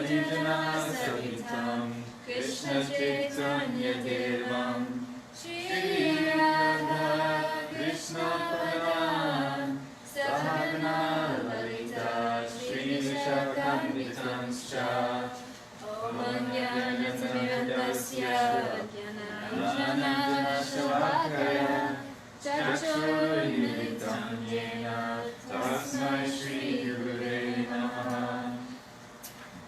Advaita Sahitam Krishna Chaitanya Devam Shri Radha Krishna Padan Sahagana Lalita Shri Vishakambitanscha Om Jnanatimirandasya Jnananandana Shalakaya Chakshurmilitam Yena Tasmai Shri Gurave Namaha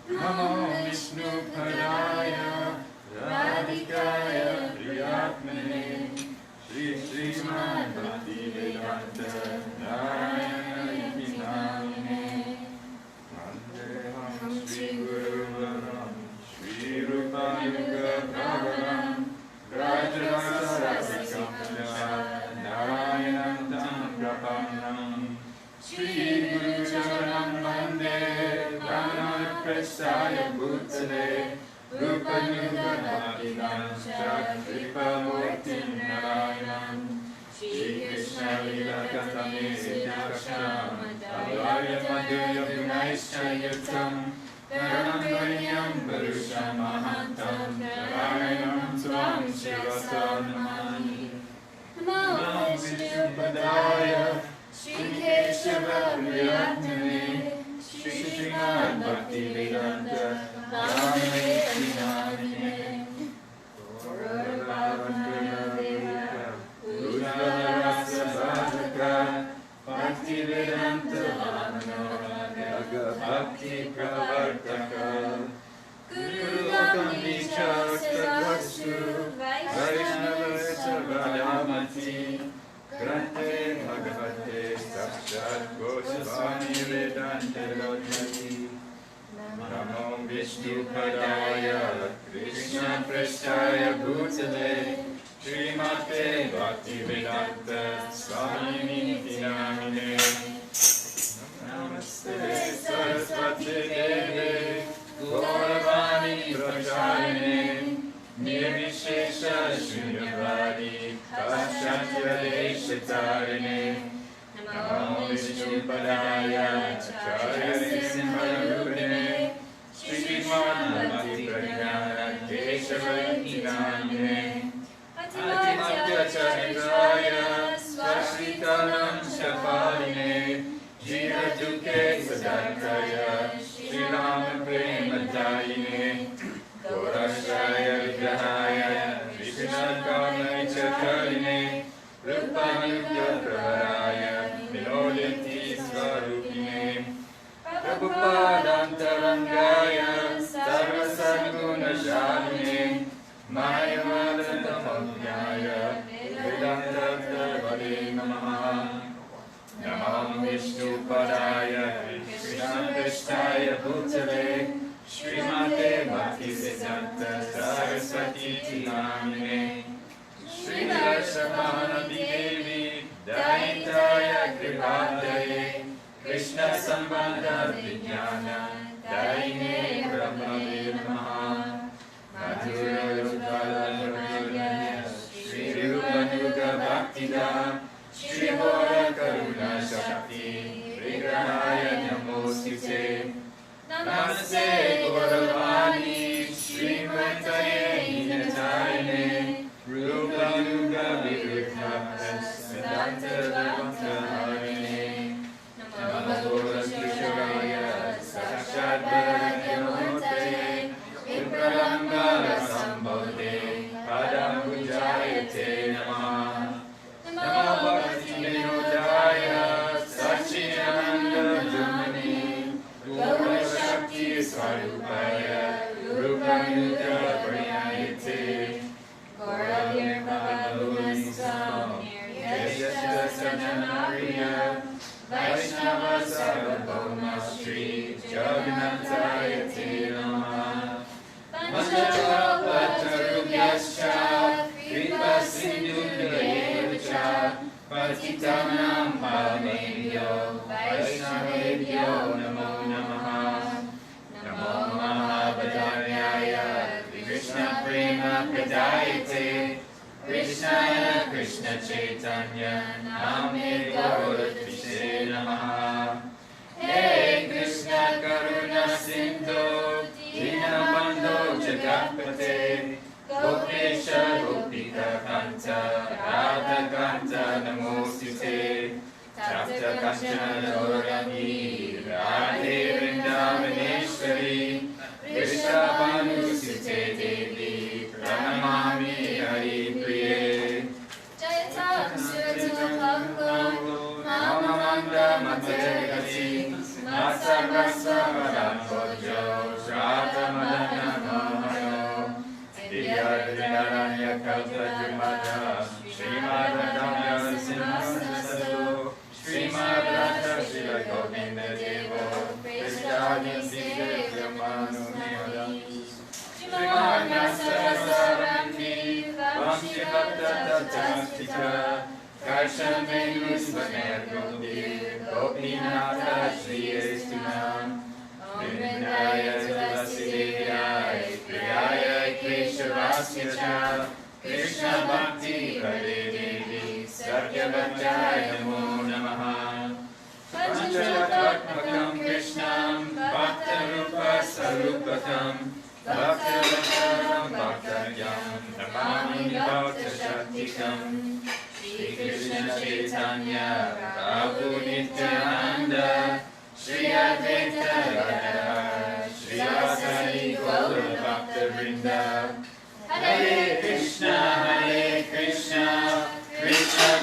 Namo Vishnu Padaya Radhikaya Priyatmane Shri Srimad Bhaktivedanta Narayana Yamine Vandeham Shri Guru Varam Shri Rupanuga Pravaram Rajarasarasakam Narayanam Tam Prapannam Shri Guru Charanam Vande Vamana Prestaya Bhutale Rupanuga Bhaktinam Kripa-murtim Narayanam Shri Krishna Lila Kathame Siddhaksham Advaya Madhurya Gunaischa Yutam Karanam Varyam Varusham Mahantam Narayanam Svam Shivasa Namani Namo Vishnu Padaya Shri Keshava Priyatmane Shri Srimad Bhaktivedanta Namine Namine Udvarasa Bhadaka Bhaktivedanta Vamanoraga Bhakti Pravartaka Guru Kandisha Sadvastu Vaishnavasa Vadamati Grante Bhagavate Sakshat Goswami Vedanta Lodhati Namo Vishnu Padaya Krishna Prestaya Bhutale Srimate Bhaktivedanta Swami Namine Namaste Saraswati Deve Gauravani Pracharine Nirvishesha Shunyavadi Paschatya Deshatarine Namo Vishnu Padaya Acharya Simharupine Srimad Bhakti Pragnana Keshavati Namine Atimadya Charindraya Swashritanam Shaparine Jiva Duke Sadarkaya Shri Rama Prema Dayine Gaurashraya Vigrahaya Krishna Karnai Chakarine Rupanubhya Pravaraya Vinodyanti Svarupine Prabhupadantarangaya Sarva Sadguna Shamine Mayavadatamagnyaya Vedanta Vade Namaha Namo Vishnu Padaya Krishna Prestaya Bhutale Srimate Bhakti Siddhanta Saraswati Namine Shri Varshavana Devi Daitaya Kripadaye Krishna Sambandha Vijnana Daine Brahmave Namaha Madhura Yudhala Nurmanya Shri Rupanuga Bhaktida Shri Bora Karuna Shakti Vigrahaya Namostite Namaste Gauravani Shri Mataye Hinataine Rupanuga Viruddha Siddhanta Devanta Namo Krishnaya Sakshat Bhagavantaye Vipralambara Sambodhe Padam Pujayate Namaha Namo Bhakti Vinodaya Sachidananda Brahmani Gaura Shakti Swarupaya Rupanuga Prayayate Gauravir Bhagavanasam Yashta Sajanariya Vaishnava Sarvabhauma Shri Jagannathayate Namaha Mandakalpatarubhyascha Kripa Sindhubhyayevacha Patitanam Pavebhyo Vaishnavebhyo Namo Namaha Namo Mahabhadanyaya Krishna Prema Pradayate Krishnaya Krishna Chaitanya Namne Gauratvise Namaha Hey Krishna Karuna Sindhu Jagapate Gopesha Gopika Kanta Radha Kanta Namostute Tapta Kanchana Gaurani Radhe Vrindavaneshwari Vrishabhanusute Devi Pranamami Haripriye Jayata Surato Bhakto Mamamanda Matagati Matsarvasa Varankojo Shrata Madana Mahayo Divyadhyaranya Kalpa Jumata Srimad Radha Simhasadu Srimad Radha Shila Govinda Devo Prishadya Sivya Brahmanu Niyodam Srimad Nasasaramni Vamsi Bhatta Tattastita Karshan Venus Vaner Gopi Gopinatha Shri Estunam Vrindaya Tulasivaya Priyaya Keshavasya Cha Krishna Bhakti Hare Devi Satya Bhattaya Namo Namaha Panchatattmakam Krishnam Bhakta Rupa Sarupakam Bhakta Bhaktaram Bhaktaryam Namami Bhakta Shaktikam Shri Krishna Chaitanya Prabhu Nityananda Shri Advaita Radha Shri Asari Gaura Bhakta Vrinda Hare Krishna Krishna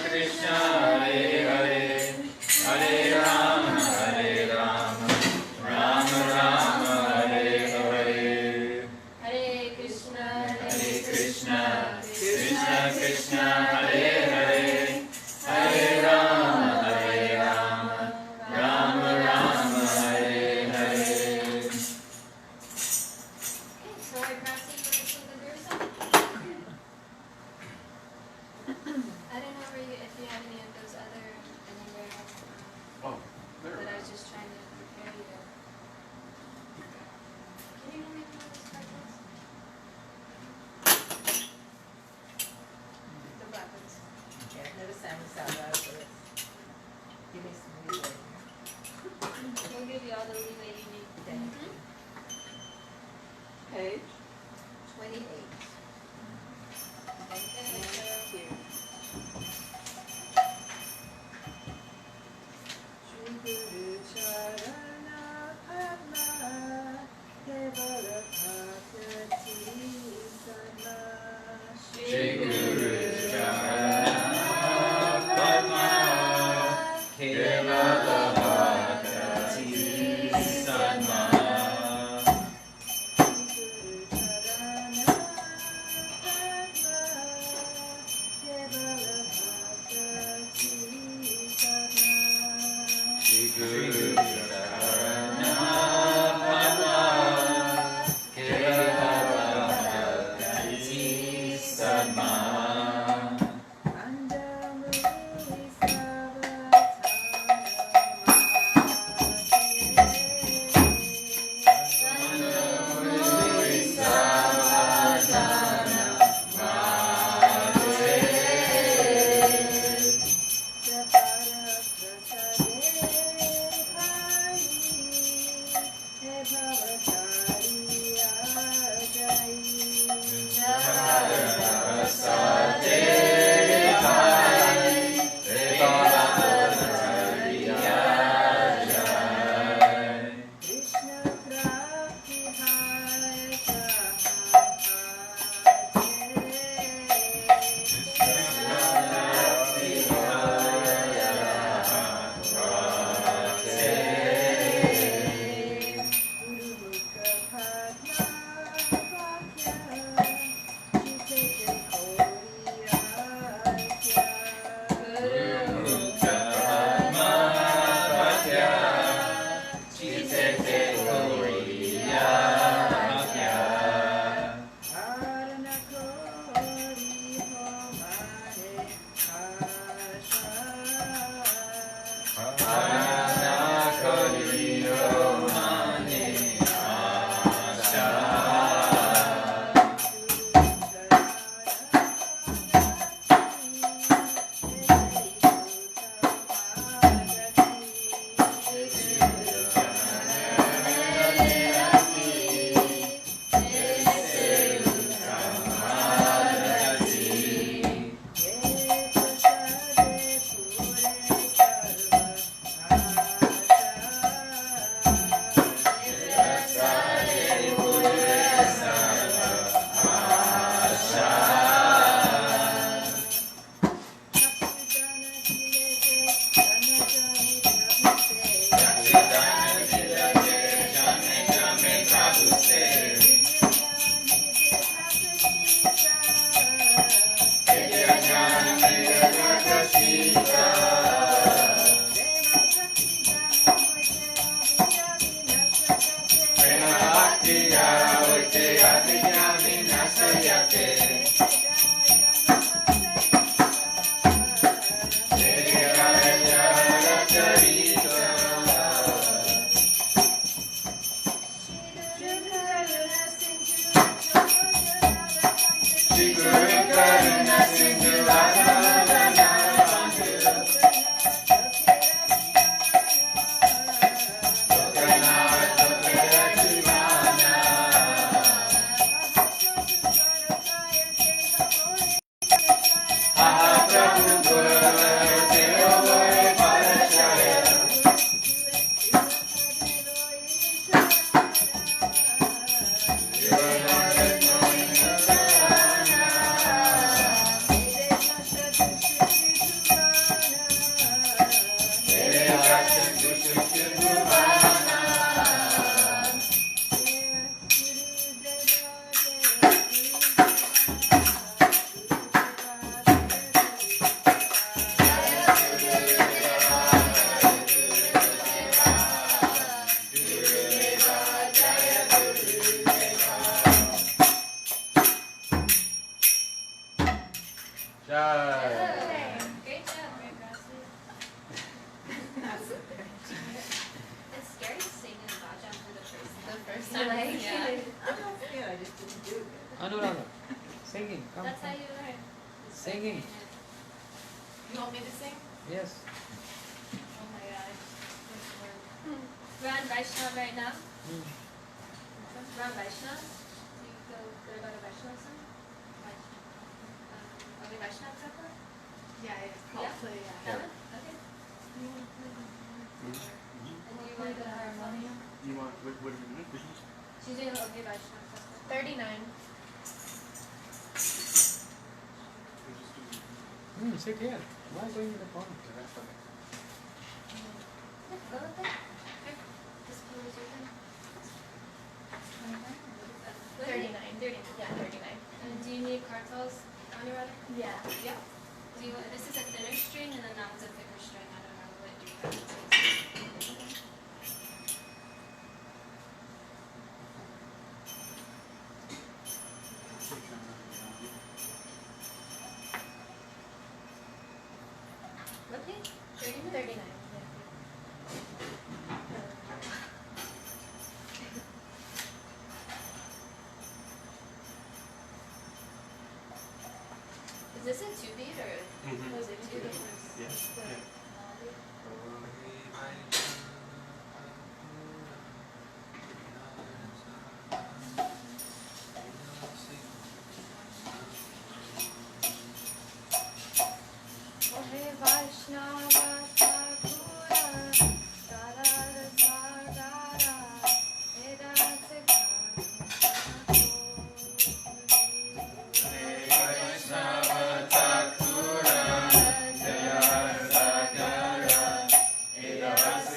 Krishna Hare Hare Hare Rama Rama Rama Hare Hare Hare Krishna Krishna Krishna Hare Hare Hare Rama Rama Rama Hare Hare. So I practiced for the Dursa. I don't know if you have any of those other anywhere. But I was just trying to prepare you. Can you give me one of those cards? The black ones. Yeah, I've never sang this out loud, so give me some leeway. We'll give you all the leeway you need. Thank you. Page 28. Thank you. Shri Guru Charana Padma Devara Bhakti Sama Shri Guru Charana Padma Kevala Bhakti Sadma Shri Guru Charana Padma Kevala Bhakti Sadma Yeah. I'm not scared, I just didn't do it. Anuranga. Singing. Come. That's how come. you learn. Singing. You want me to sing? Yes. Oh my gosh. We're on Vaishnav right now. Hmm. We're on Vaishnav. Do you feel good about a Vaishnav song? Are we Vaishnav Katha? Yeah, it's called Yeah. play. Yeah. Helen? Okay. You want to play the And do you want the harmonium? You want, what do you want? She's doing okay Vaishnav Katha. 39. Sit here. Why going to the corner? Yeah, go with it. Here. This one is your turn. 39. 39. Yeah, 39. And do you need cartels on your other? Yeah. Yeah. Do you, this is a thinner string and then that one's a thicker string. I don't know what your preference is. What page? 39? 39. Is this a 2-beat or was it 2 beats? Yes. Yeah. Ohe Vaishnava Thakura, Sarada Sarada, Vedanta Vaishnava Thakura, Jaya Sakara, Edasa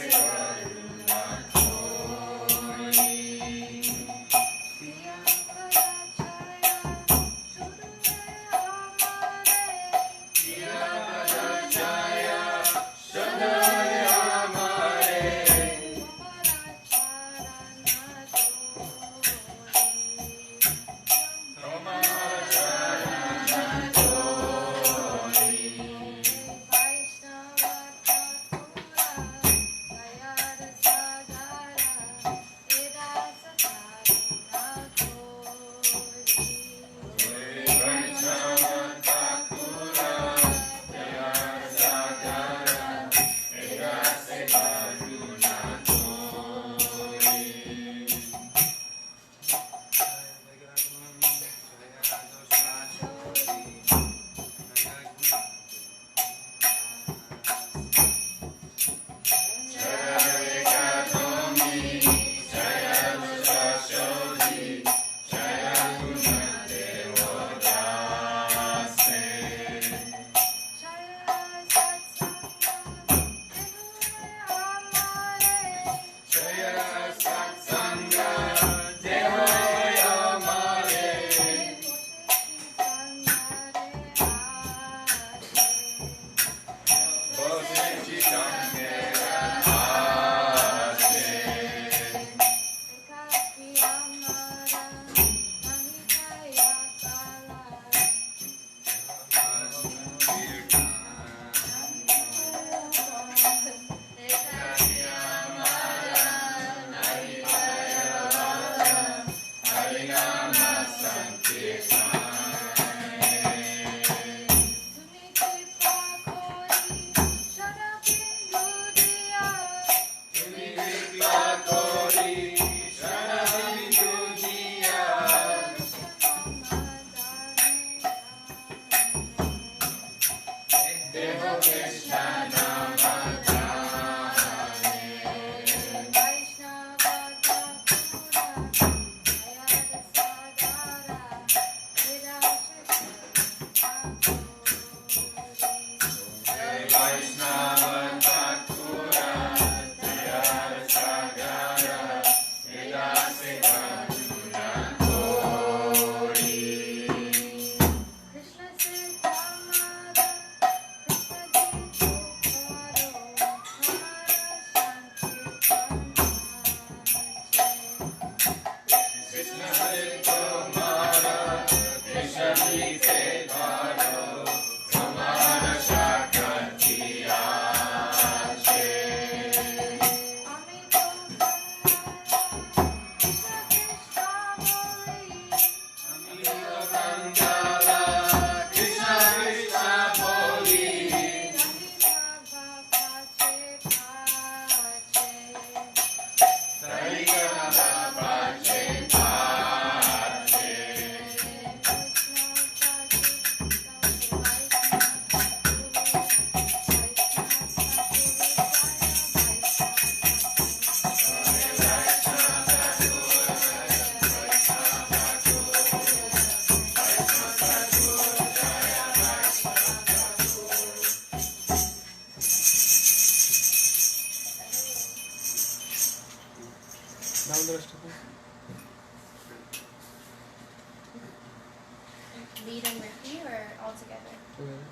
lead and repeat or all together? Together.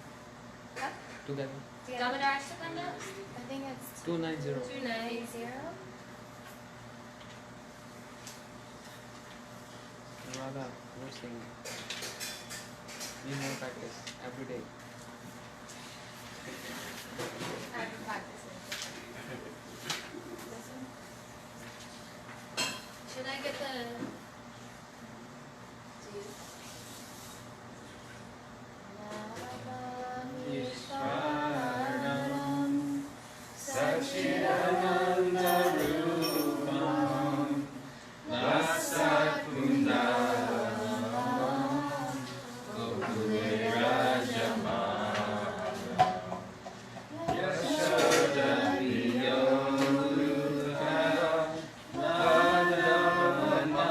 Huh? Together. Damodar Ashtakanda? I think it's 290. 290. Radha, no singing. Need more practice every day. I've been practicing. This one? Should I get the... Ishvaranam Sachidanandarupam Nasakundaram Gokulirajamanam Yashodapiyodukha Madhavana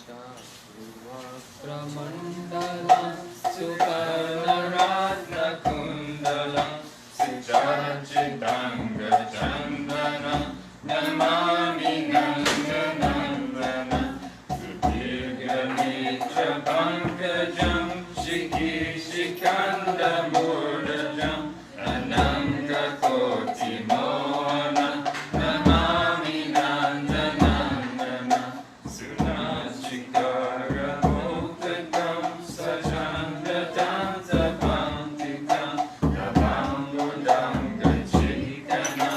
Vakramandalam Suparnaratnakundalam Sujajitanga Chandana Namami Nandanandana Sudirganitra Pankajam Shiki Shikanda Murajam Ananga Koti Mohana Namami Nandanandana Sunachikara Muktakam Sajanda Tanta Pantikam Navambudam Gachikana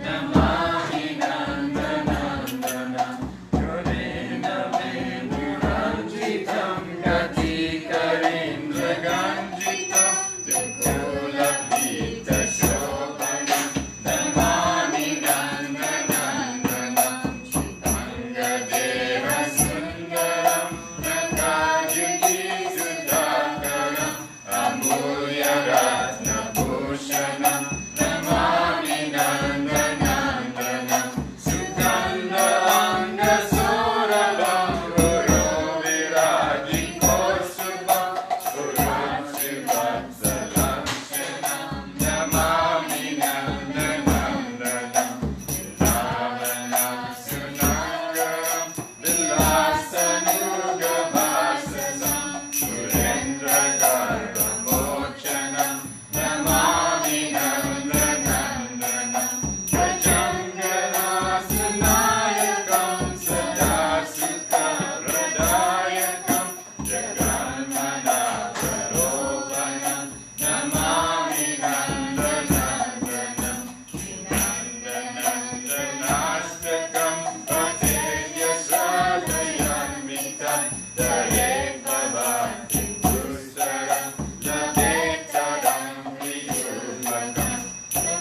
Namami Nandanandana Yorena Venuranjitam Gati Karindra Ganjitam Jakula Pita Shobhana Namami Nandanandana Chitanga Deva Sundaram Nakajiti Sudhakaram Amulya Ratna Bhushanam Namami Nandanandana Sukanda Anga Sorabam Guru Viraji Kosubam Surat Sivatsalamshanam Namami Nandanandana Vilavanam Sunangaram Vilasanugavasasam Surendra Garbhamochanam Namami Nandanandana Gajanganasnayakam Sada Sukharadayakam Jaganmanakaropanam Namami Nandanandana Nandanandanastakam Patedya Sadhayanvitam Dare Bhavati Pusaram Ladetaram Viyurmakam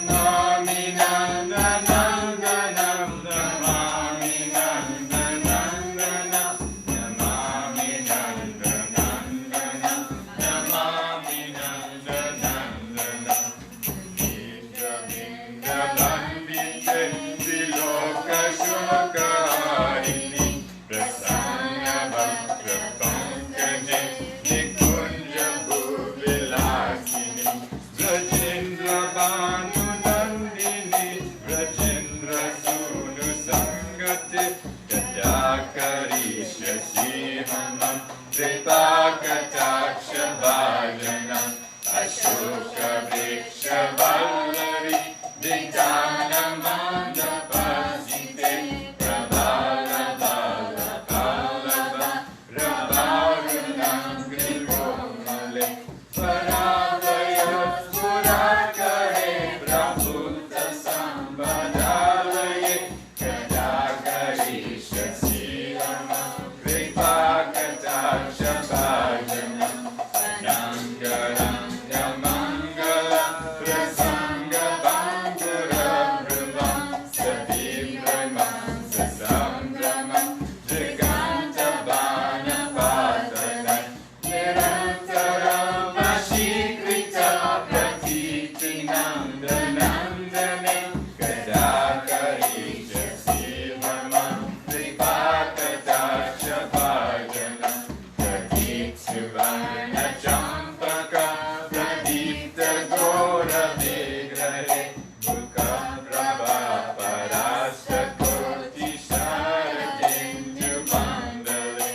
Namami Nandanandanam Namami Nandanandanam Namami Nandanandanam Namami Nandanandanam Nidra Vinda Bandite Viloka Shokarini Prasanna Bhakta Pankaje Nikunja Bhuvilasini Rajendra Banu Nandini Rajendra Sunu Sangate Yadakarisha Sihamam Tripakataksha Bhajanam Ashoka Vriksha Vallari Vidana Mandapasite Prabhala Bala Pallava Ravarunam Grihomale Paravayat Purakare Prabhuta Sambadalaye Kadakarisha Sirama Kripakataksha Bhajanam Anangaram Yamangala Prasanga Bandhura Brahvam Savimramam Sasambramam Jiganta Bana Padanai Nirantaram Vashikrita Pratiti Nandanandane Kadakarisha Sivamam Tripakataksha Bhajanam Pratitsuvana Champaka Pradipta Gora Vigrahe Mukha Prabha Parasta Koti Sharajenju Mandale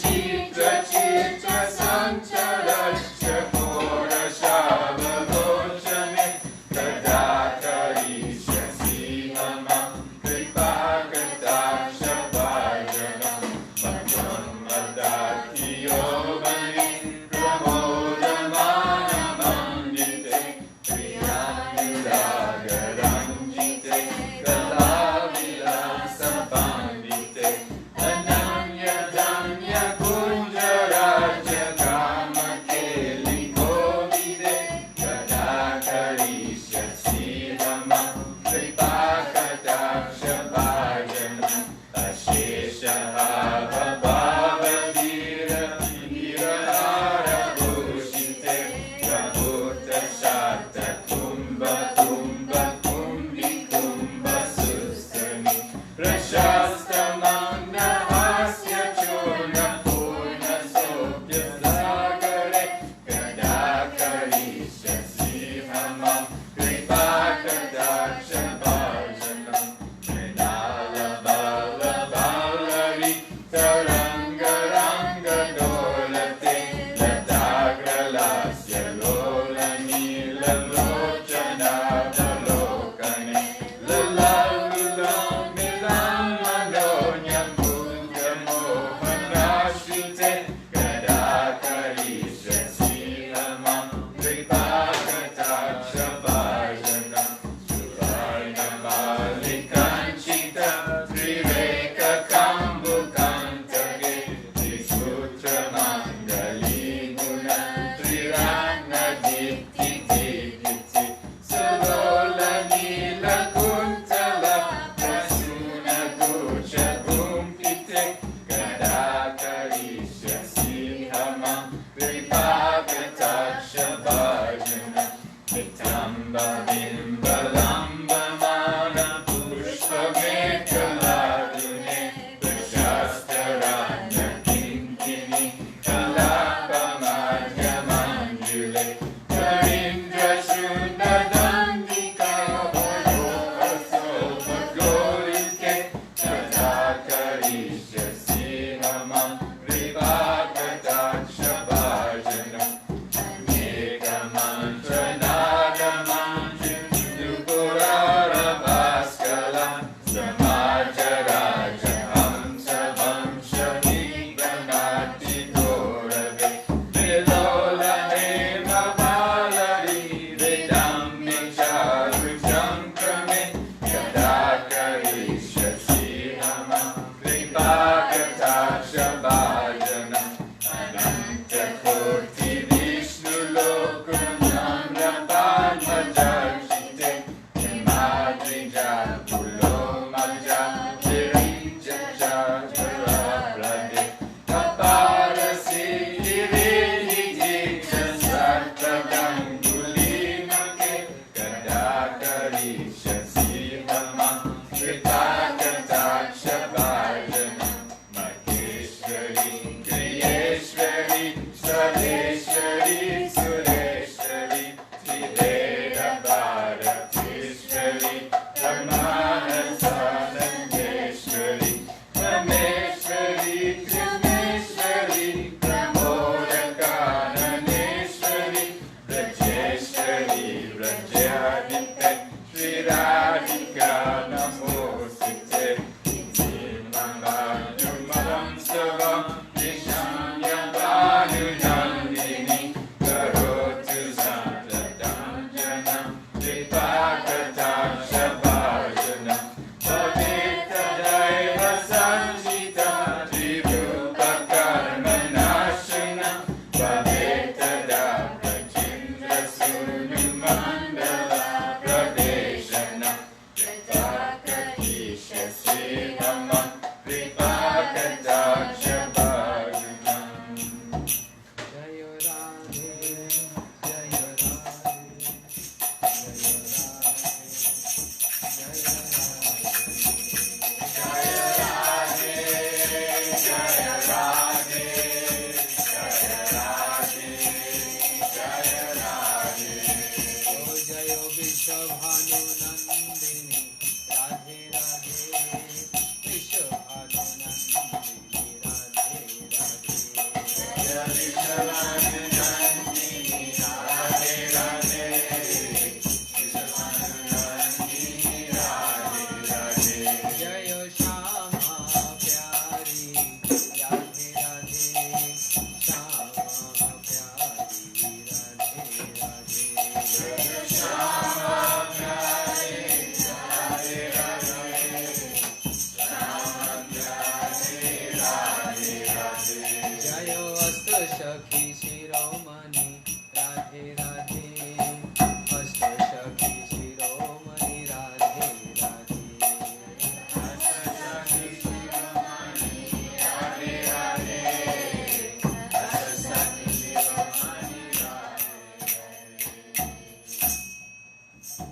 Chitra Chitra Sancharasya Kora Shavalochane Kadakarisha Sihamam Kripakataksha Bhajanam Bhajam Madati Yobani Pramodamana Mandite Priyanilagaranjite Kalavilasa Pandite Ananya Danya Kunjaraja Kama Keli Kovide Kadakarisha Sihamam Tripakataksha Bhajanam Ashesha Hava Bhavadira Hirahara Bhushite Prabhuta Shata Kumbha Kumbha Kumbhi Kumbha Sustani Prashasta Manda Hasya Chona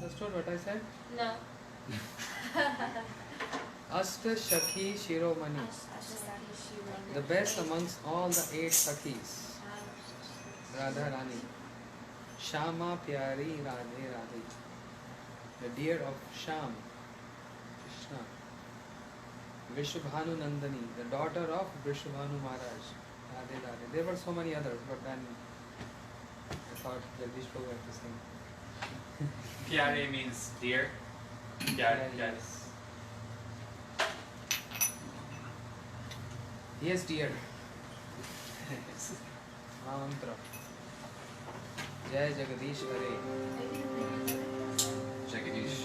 Understood what I said? No. Ashta Shakhi Shiromani. The best amongst all the 8 Sakhis. Radha Rani. Shama Pyari Radhe Radhe. The deer of Sham. Krishna. Vishubhanu Nandani. The daughter of Vishubhanu Maharaj. Radhe Radhe. There were so many others, but then I thought Jagdish Prabhu had to sing. Pyare means deer. Pyare. Yes. Yes, dear. Mantra. Jai Jagadish Hare. Jagadish.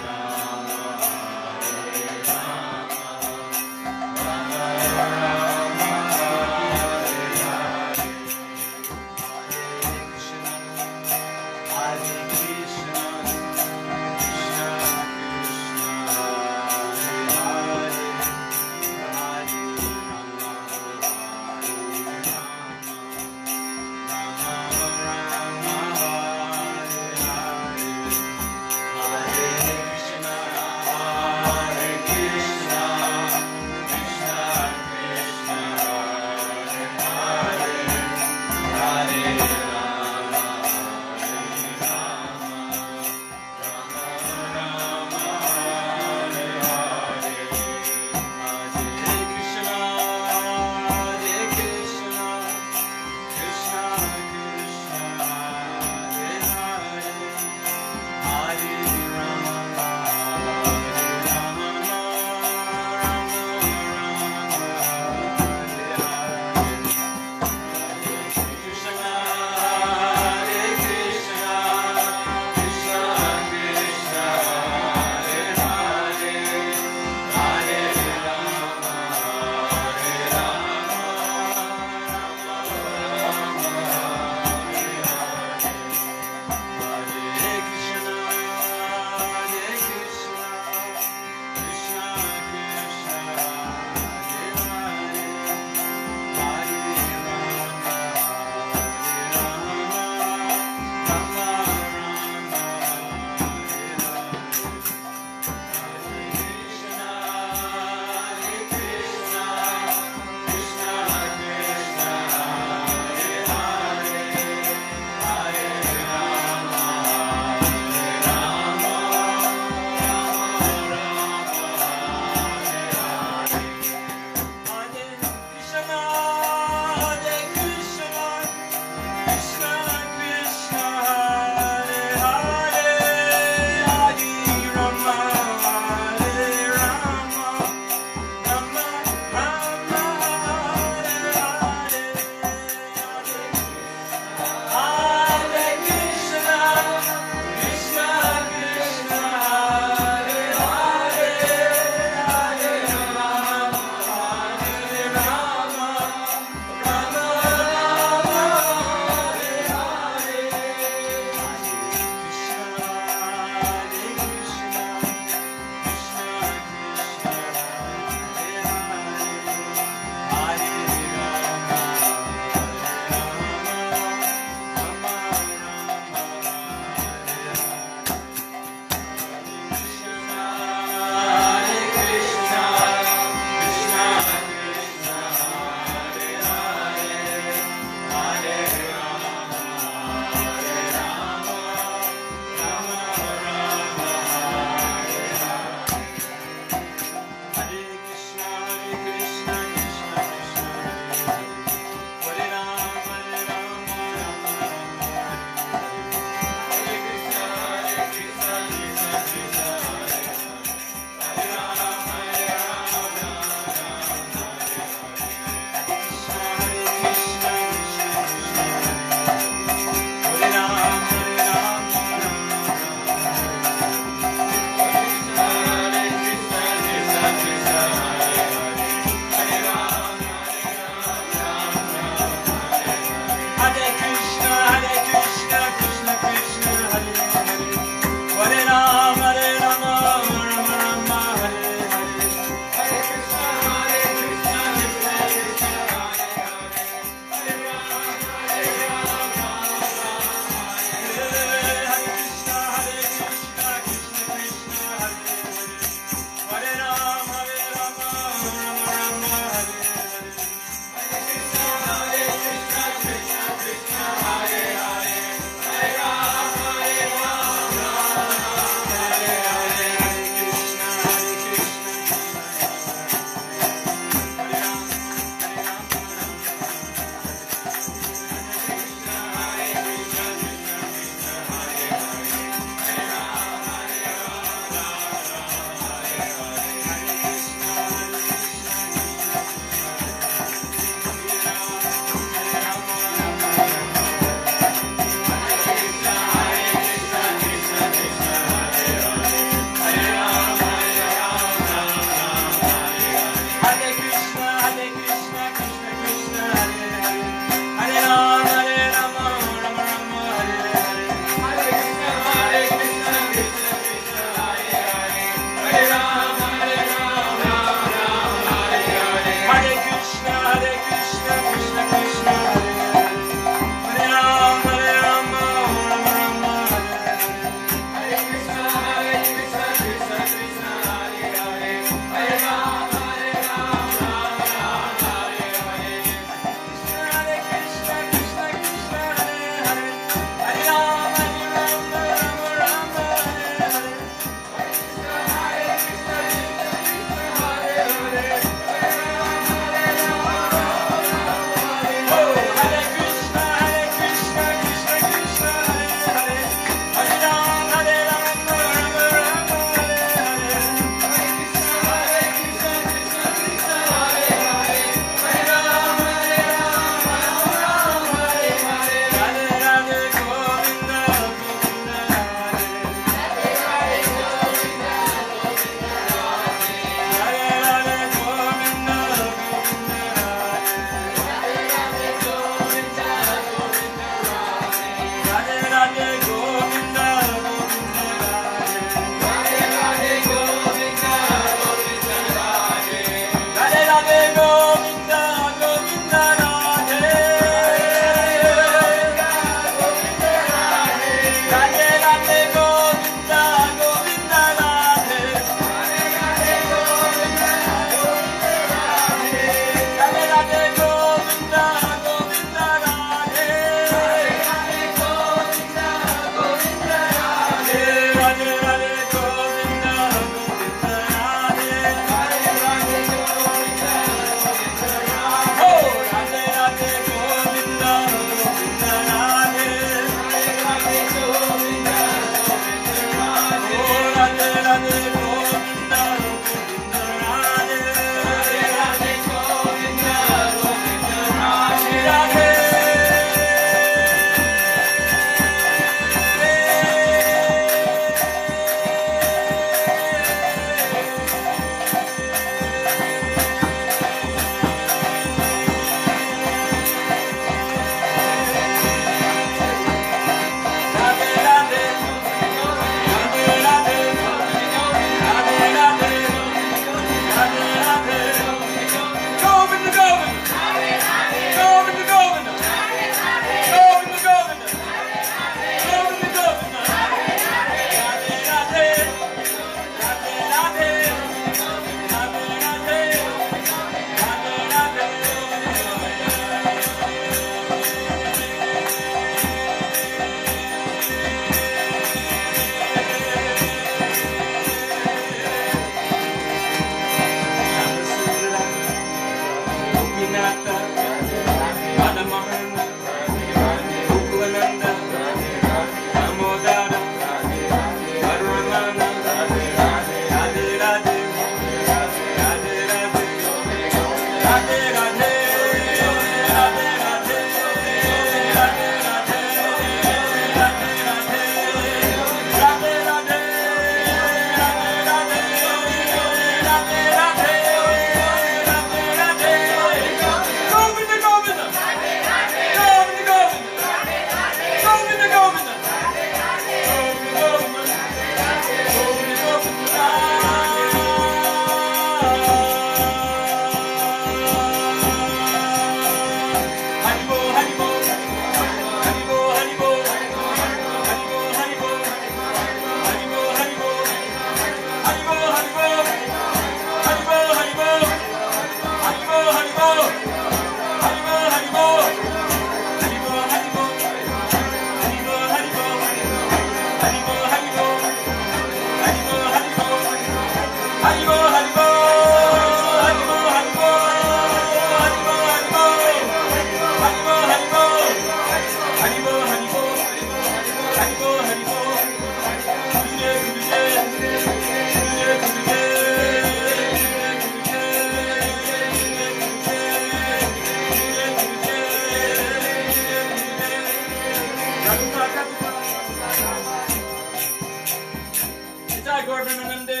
Pramanande.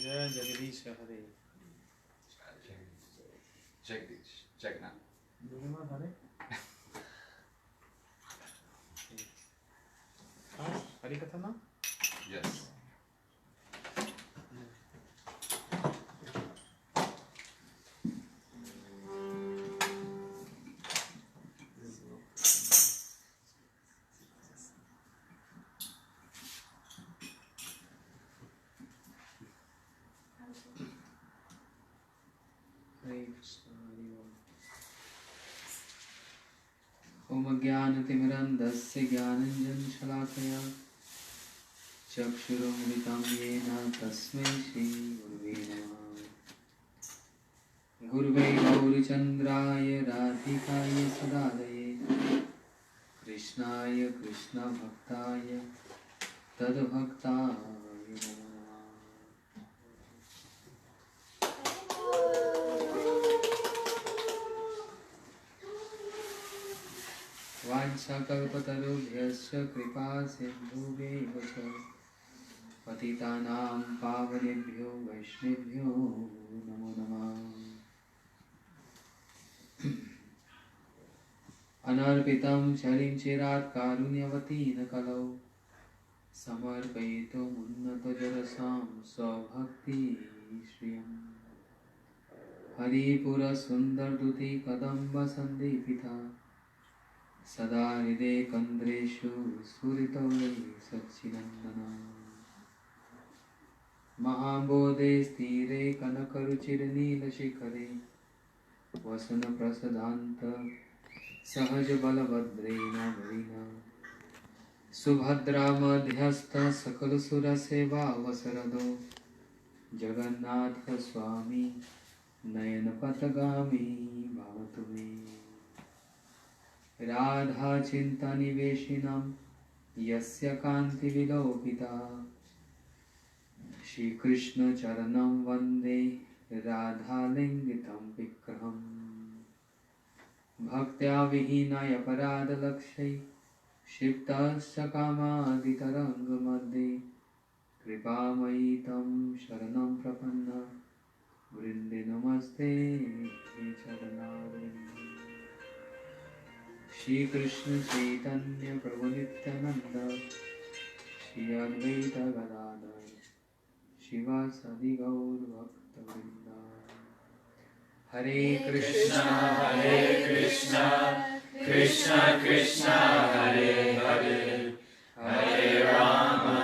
Jai Jagadish Hare. Jagdish, Jagannath. Jagannath Hare. Hari Katha now? Yes. Hare Krishna, Hare Om. Om Jnanatimirandasya Jnananjanशलाकया चक्षुरुन्मिलितं येन तस्मै श्रीगुरुवे नमः. गुरुवे गौरचन्द्राय राधिकाय सदालये कृष्णाय कृष्णभक्ताय तद्भक्ताय नमः. वाञ्छाकल्पतरुभ्यश्च कृपा सिन्धुभ्यैव च पतितानां पावनेभ्यो वैष्णवेभ्यो नमो नमः. अनर्पितं चरिं चिरात् कारुण्यवतीन कलौ समर्पयितुमुन्नतजरसां स्वभक्ति श्रियम्. हरिपुरसुन्दरदुती कदम्बसन्दीपिता सदा हृदये कन्द्रेषु स्फुरितवै सच्चिनन्दना. महाबोधे स्थिरे कनकरुचिरनीलशिखरे वसनप्रसदान्त सहजबलभद्रेण वरिणा. सुभद्रा मध्यस्थ सकलसुरसेवावसरदो जगन्नाथ स्वामी नयनपथगामी भवतु मे. राधा चिन्तानिवेशिनं यस्य कान्तिविलोपिता श्रीकृष्ण चरणं वन्दे राधालिङ्गितं विग्रहम्. भक्त्या विहीनाय अपराधलक्ष्यै क्षिप्तस्य कामादितरङ्गमध्ये कृपामयी तं शरणं प्रपन्न वृन्दे नमस्ते चरणारविन्दे. श्री कृष्ण चैतन्य प्रभु नित्यानंद श्री अद्वैत गदाधर शिवासादि गौर भक्तवृंद. हरे Krishna Krishna Krishna Hare Hare, Hare Rama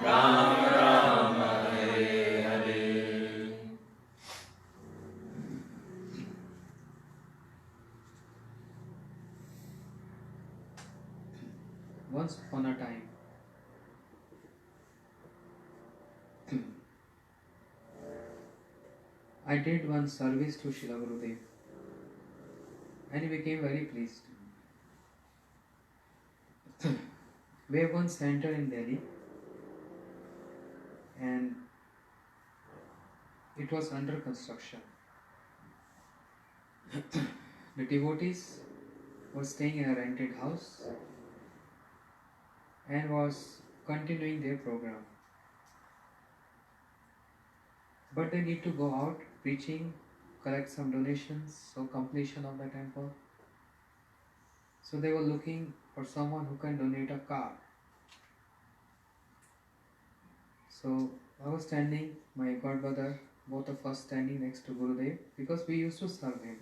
Rama Rama Hare Hare. Once upon a time, I did one service to Srila Gurudev and he became very pleased. We have one center in Delhi and it was under construction. The devotees were staying in a rented house and was continuing their program. But they need to go out preaching, collect some donations for completion of the temple. So they were looking for someone who can donate a car. So I was standing, my godbrother, both of us standing next to Gurudev because we used to serve him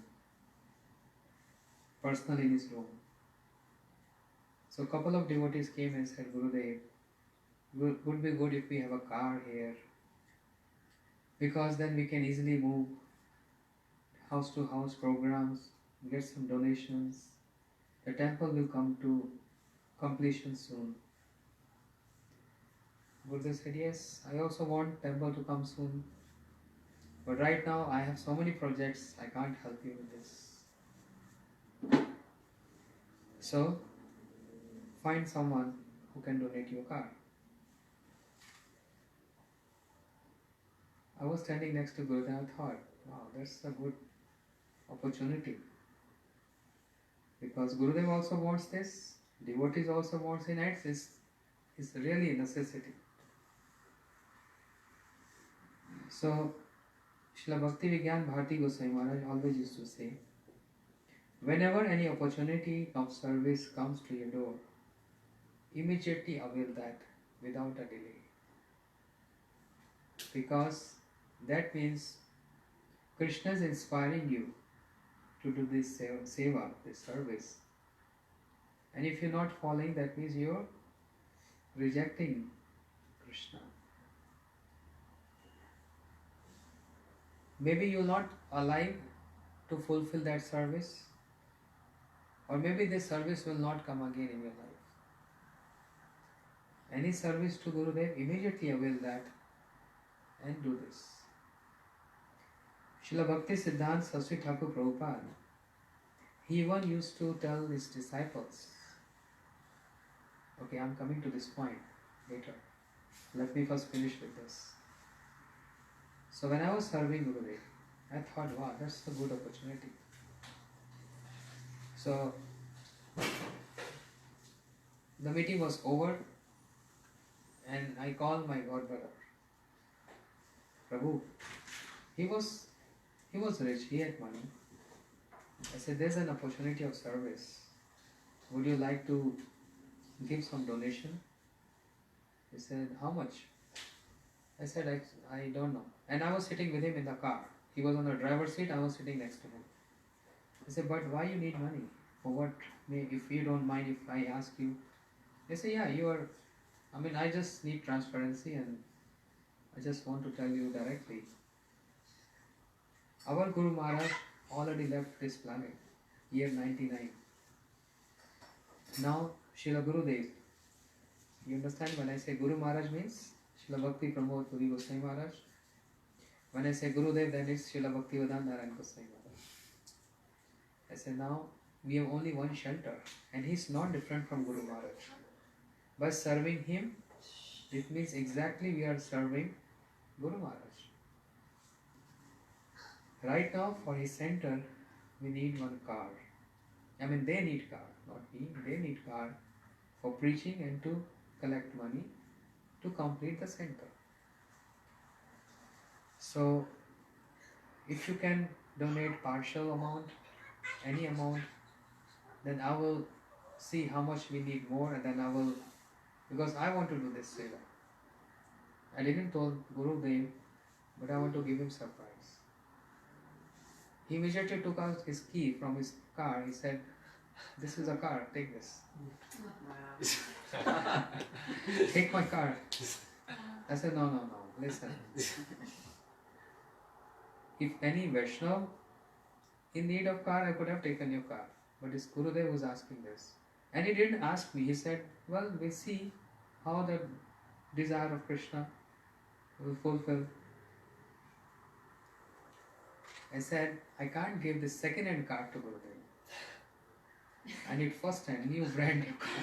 personally in his room. So a couple of devotees came and said, Gurudev, would be good if we have a car here because then we can easily move house to house programs, get some donations. The temple will come to completion soon. Gurudev said, yes, I also want temple to come soon. But right now I have so many projects, I can't help you with this. So, find someone who can donate you a car. I was standing next to Gurudev and I thought, wow, that's a good opportunity. Because Gurudev also wants this Devotees also want, say, nights is really a necessity. So, Srila Bhakti Vigyan Bharati Goswami Maharaj always used to say, whenever any opportunity of service comes to your door, immediately avail that without a delay. Because that means Krishna is inspiring you to do this seva, this service. And if you're not following, that means you're rejecting Krishna. Maybe you're not alive to fulfill that service, or maybe this service will not come again in your life. Any service to Gurudev, immediately avail that and do this. Srila Bhakti Siddhanti Saraswati Thakur Prabhupada, he even used to tell his disciples, okay, I'm coming to this point later. Let me first finish with this. So when I was serving Gurudev, I thought, wow, that's a good opportunity. So the meeting was over and I called my godbrother, Prabhu. He was rich, he had money. I said, there's an opportunity of service. Would you like to give some donation? He said, how much? I said, I don't know. And I was sitting with him in the car. He was on the driver's seat, I was sitting next to him. I said, but why you need money? For what? If you don't mind if I ask you. They say, yeah, I just need transparency and I just want to tell you directly. Our Guru Maharaj already left this planet, year 99. Now, Srila Gurudev, you understand when I say Guru Maharaj means Srila Bhakti Pramod Puri Goswami Maharaj. When I say Gurudev, then it's Srila Bhakti Vedanta Narayan Goswami Maharaj. I say now, we have only one shelter and he's not different from Guru Maharaj. By serving him, it means exactly we are serving Guru Maharaj. Right now, for his center, we need one car. They need car, not me. They need car for preaching and to collect money to complete the center. So, if you can donate partial amount, any amount, then I will see how much we need more and then I will, because I want to do this seva. I didn't tell Gurudev, but I want to give him surprise. He immediately took out his key from his car. He said, this is a car, take this. Take my car. I said, no, listen. If any Vaishnava in need of car, I could have taken your car. But it's Gurudev who's asking this. And he didn't ask me. He said, well, we see how the desire of Krishna will fulfill. I said, I can't give this second-hand car to Gurudev. I need first-hand, new brand new car.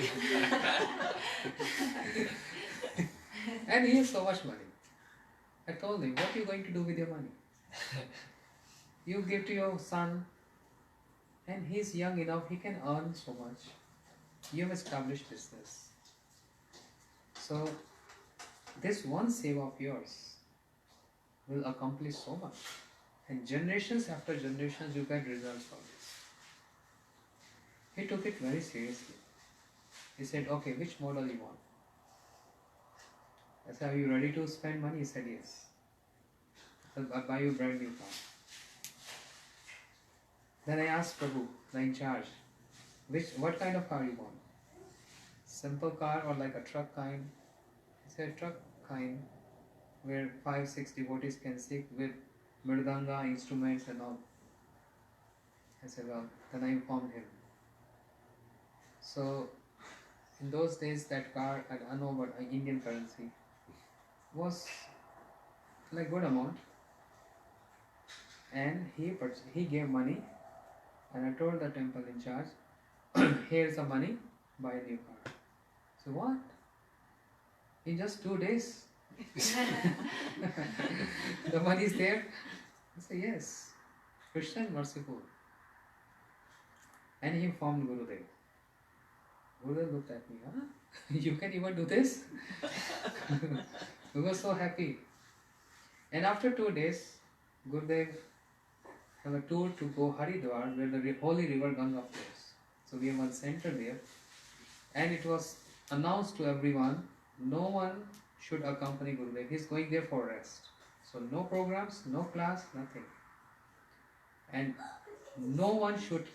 And he has so much money. I told him, what are you going to do with your money? You give to your son, and he's young enough, he can earn so much. You have established business. So, this one seva of yours will accomplish so much. And generations after generations, you get results from this. He took it very seriously. He said, okay, which model you want? I said, are you ready to spend money? He said, yes. I'll buy you a brand new car. Then I asked Prabhu, the in charge, what kind of car you want? Simple car or like a truck kind? He said, truck kind, where 5-6 devotees can sit with mridanga, instruments and all. I said, well, then I informed him. So, in those days that car, I don't know what Indian currency, was like good amount. And he gave money and I told the temple in charge, here's the money, buy a new car. So what? In just 2 days? The money is there? I said, yes. Krishna is merciful. And he informed Gurudev. Gurudev looked at me, huh? You can even do this? We were so happy. And after 2 days, Gurudev have a tour to go Haridwar where the holy river Ganga flows. So we have one center there. And it was announced to everyone, no one should accompany Gurudev. He's going there for rest. So no programs, no class, nothing. And no one should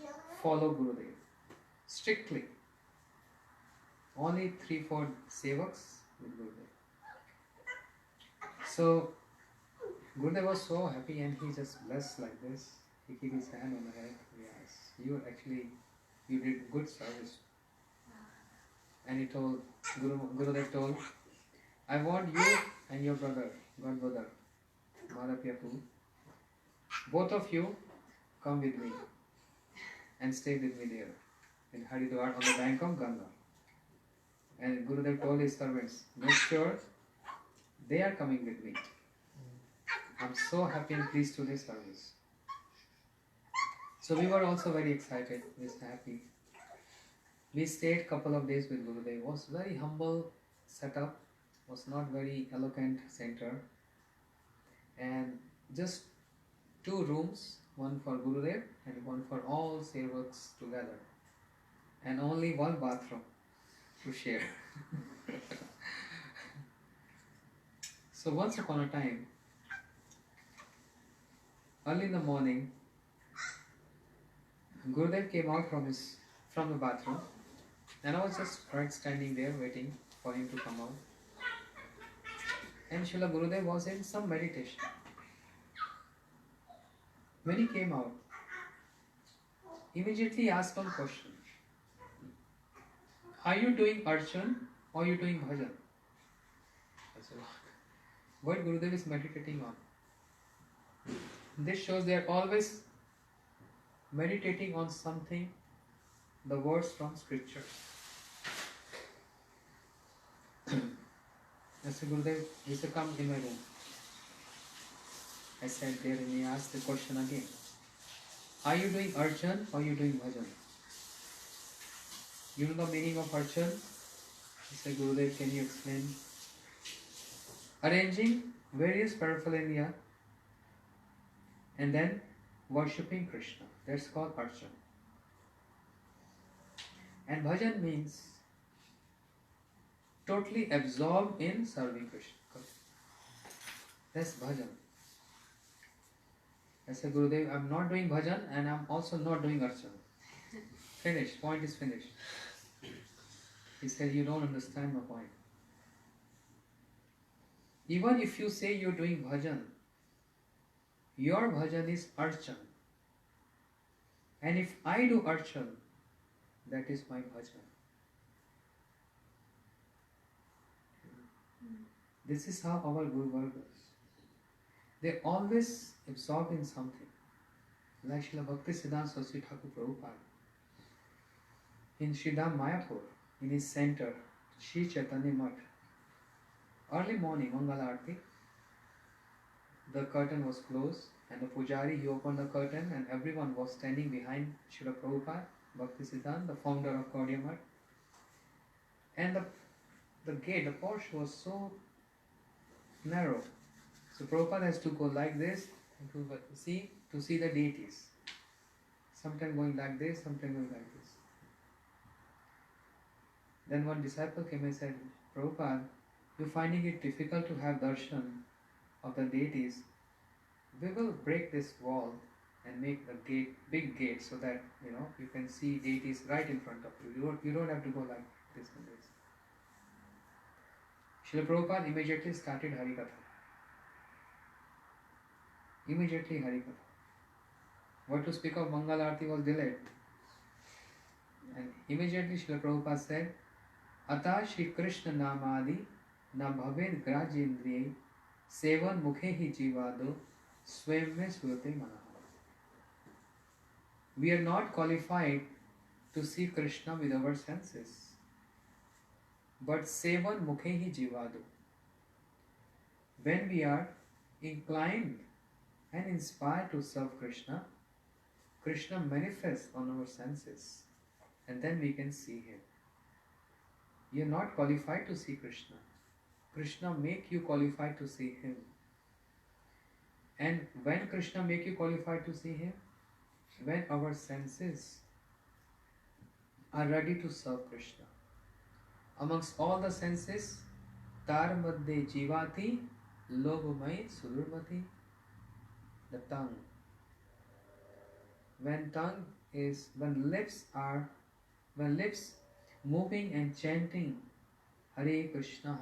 follow Gurudev. Strictly. Only 3-4 sevaks with Gurudev. So Gurudev was so happy and he just blessed like this. He kept his hand on the head. Yes, you did good service. And he told, Gurudev told, I want you and your brother, godbrother, Madhapyapu, both of you come with me and stay with me there in Haridwar on the bank of Ganga. And Gurudev told his servants, make sure they are coming with me. I'm so happy and pleased to this service. So we were also very excited, we were happy. We stayed couple of days with Gurudev. It was very humble setup, was not very eloquent center. And just 2 rooms, one for Gurudev and one for all sevaks together. And only 1 bathroom to share. So once upon a time, early in the morning, Gurudev came out from the bathroom, and I was just standing there waiting for him to come out. And Srila Gurudev was in some meditation. When he came out, immediately he asked one question. Are you doing archan or are you doing bhajan? I said, what Gurudev is meditating on? This shows they are always meditating on something, the words from scripture. I said, Gurudev, you should come in my room. I said there and he asked the question again. Are you doing archan or are you doing bhajan? You know the meaning of archan? He said, Gurudev, can you explain? Arranging various paraphernalia and then worshipping Krishna. That's called archan. And bhajan means totally absorbed in serving Krishna. That's bhajan. I said, Gurudev, I'm not doing bhajan and I'm also not doing archan. Finished. Point is finished. He said, you don't understand my point. Even if you say you're doing bhajan, your bhajan is archan. And if I do archan, that is my bhajan. This is how our Guru Vargas. They always absorb in something. Like Srila Bhakti Siddhanti Saraswati Thakur Prabhupada. In Sridham Mayapur, in his center, Shri Chaitanya Math, early morning, Mangala Arti, the curtain was closed and the pujari, he opened the curtain and everyone was standing behind Srila Prabhupada, Bhakti Siddhanta, the founder of Gaudiya Math. And the gate, the porch was so narrow. So Prabhupada has to go like this to see the deities. Sometimes going like this, sometimes going like this. Then one disciple came and said, Prabhupada, you're finding it difficult to have darshan of the deities. We will break this wall and make a gate, big gate, so that you can see deities right in front of you. You don't have to go like this and this. Srila Prabhupada immediately started Harikatha. Immediately Harikatha. What to speak of Mangala Arati was delayed. And immediately Srila Prabhupada said, Ata Shri Krishna Namadi na bhaved grajendriye sevan mukhe hi jivado swayam me surate manaha. We are not qualified to see Krishna with our senses. But sevan mukhe hi jivado. When we are inclined and inspired to serve Krishna, Krishna manifests on our senses and then we can see him. You're not qualified to see Krishna. Krishna make you qualified to see Him. And when Krishna make you qualified to see Him? When our senses are ready to serve Krishna. Amongst all the senses, tar madhye jivati lobhamai sudurmati, the tongue. When lips moving and chanting Hare Krishna,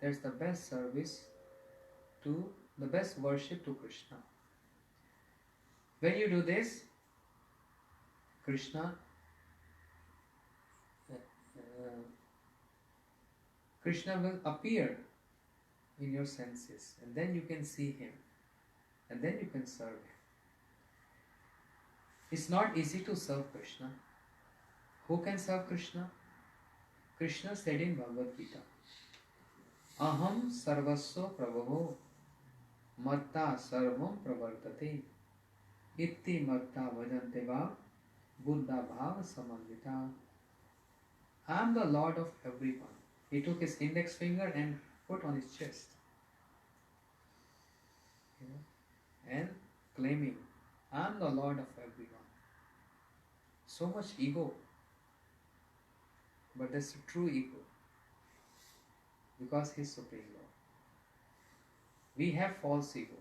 that's the best service the best worship to Krishna. When you do this, Krishna will appear in your senses, and then you can see Him, and then you can serve Him. It's not easy to serve Krishna. Who can serve Krishna? Krishna said in Bhagavad Gita, Aham sarvasva prabhavo matta sarvam pravartate itti matta bhajante va buddha bhava samandita. I am the Lord of everyone. He took his index finger and put on his chest. And claiming, I am the Lord of everyone. So much ego. But that's the true ego. Because He is Supreme Lord. We have false ego.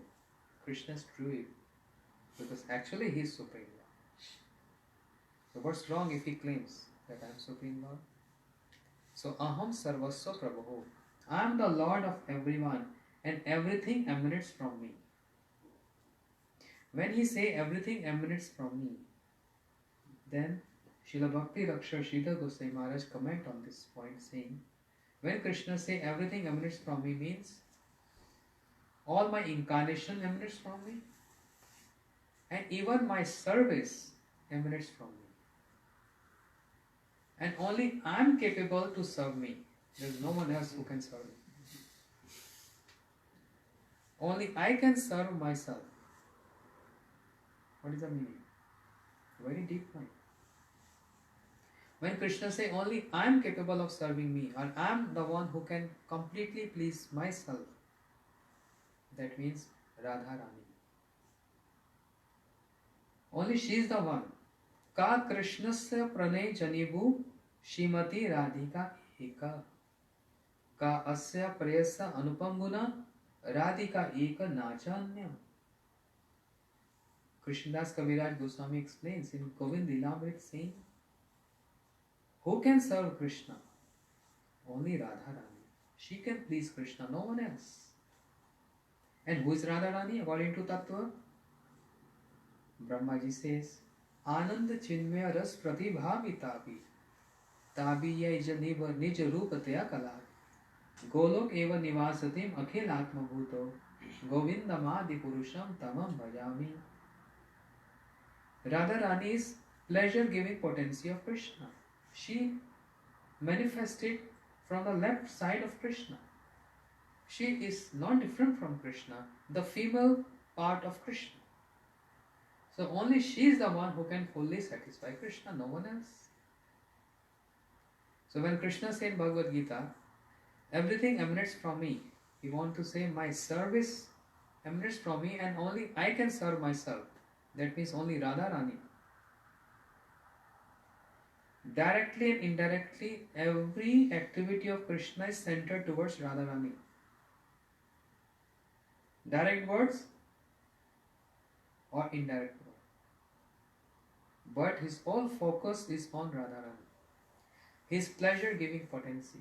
Krishna is true ego. Because actually He is Supreme Lord. So what's wrong if He claims that I am Supreme Lord? So Aham Sarvasva Prabhu. I am the Lord of everyone and everything emanates from me. When He say everything emanates from me, then Srila Bhakti Raksha Sridhar Goswami Maharaj comment on this point saying, when Krishna say everything emanates from me means all my incarnation emanates from me and even my service emanates from me. And only I am capable to serve me. There is no one else who can serve me. Only I can serve myself. What is the meaning? Very deep point. When Krishna say only I am capable of serving me, or I am the one who can completely please myself, that means Radharani. Only she is the one. Ka Krishnasya pranay janibu Shrimati Radhika eka. Ka asya prayasa anupamguna Radhika eka nachanyam. Krishnadas Kaviraj Goswami explains in Govind Lilamrit saying, who can serve Krishna? Only Radharani. She can please Krishna, no one else. And who is Radharani according to Tattva? Brahmaji says, Anand Chinmaya Ras Pratibhavi Tabi Tabi Yaja Nija Rupataya Kala Golok Eva Nivasatim Akhil Atma Bhuto Govindamadi Purusham Tamam Bhajami. Radharani is pleasure-giving potency of Krishna. She manifested from the left side of Krishna. She is not different from Krishna, the female part of Krishna. So only she is the one who can fully satisfy Krishna, no one else. So when Krishna said in Bhagavad Gita, everything emanates from me, he wants to say my service emanates from me and only I can serve myself. That means only Radharani. Directly and indirectly, every activity of Krishna is centered towards Radharani. Direct words or indirect words. But his whole focus is on Radharani. His pleasure-giving potency.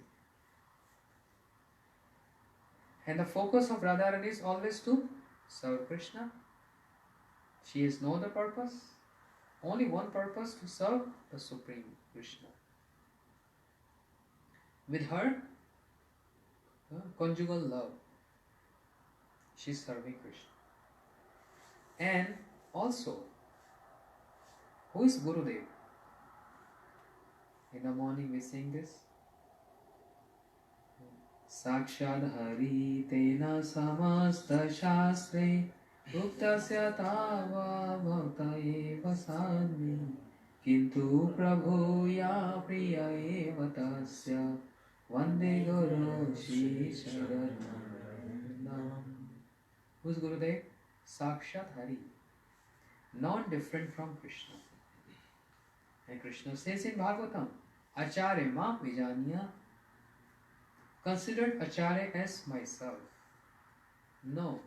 And the focus of Radharani is always to serve Krishna. She has no other purpose. Only one purpose, to serve the Supreme Krishna. With her conjugal love, she is serving Krishna. And also, who is Gurudev? In the morning we sing this. Sakshad Hari Tena Samasta Shastre Uktasya Tava Bhakta Eva Sadmi Kintu Prabhu ya priya eva tasya Vande Guru Shri Sharanam. Who's Gurudev? Sakshat Hari, non-different from Krishna. And Krishna says in Bhagavatam, Acharya ma vijaniya, considered Acharya as myself. No,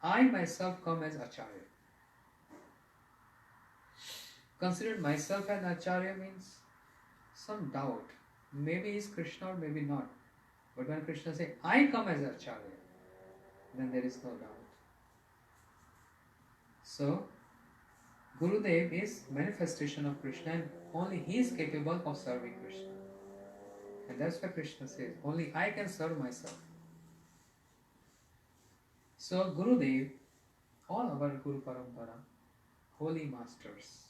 I myself come as Acharya. Considered myself as Acharya means some doubt. Maybe he's Krishna or maybe not. But when Krishna says, I come as Acharya, then there is no doubt. So, Gurudev is manifestation of Krishna and only he is capable of serving Krishna. And that's why Krishna says, only I can serve myself. So Gurudev, all our Guru Parampara, holy masters,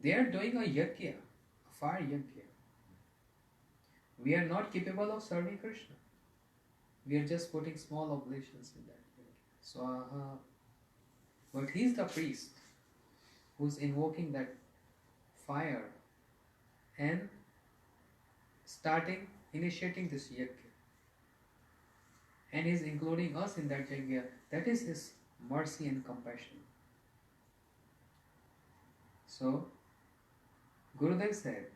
they are doing a yajna, a fire yajna. We are not capable of serving Krishna. We are just putting small oblations in that. Swaha. But he is the priest who's invoking that fire and initiating this yajna. And he is including us in that yajna. That is his mercy and compassion. So, Gurudev said,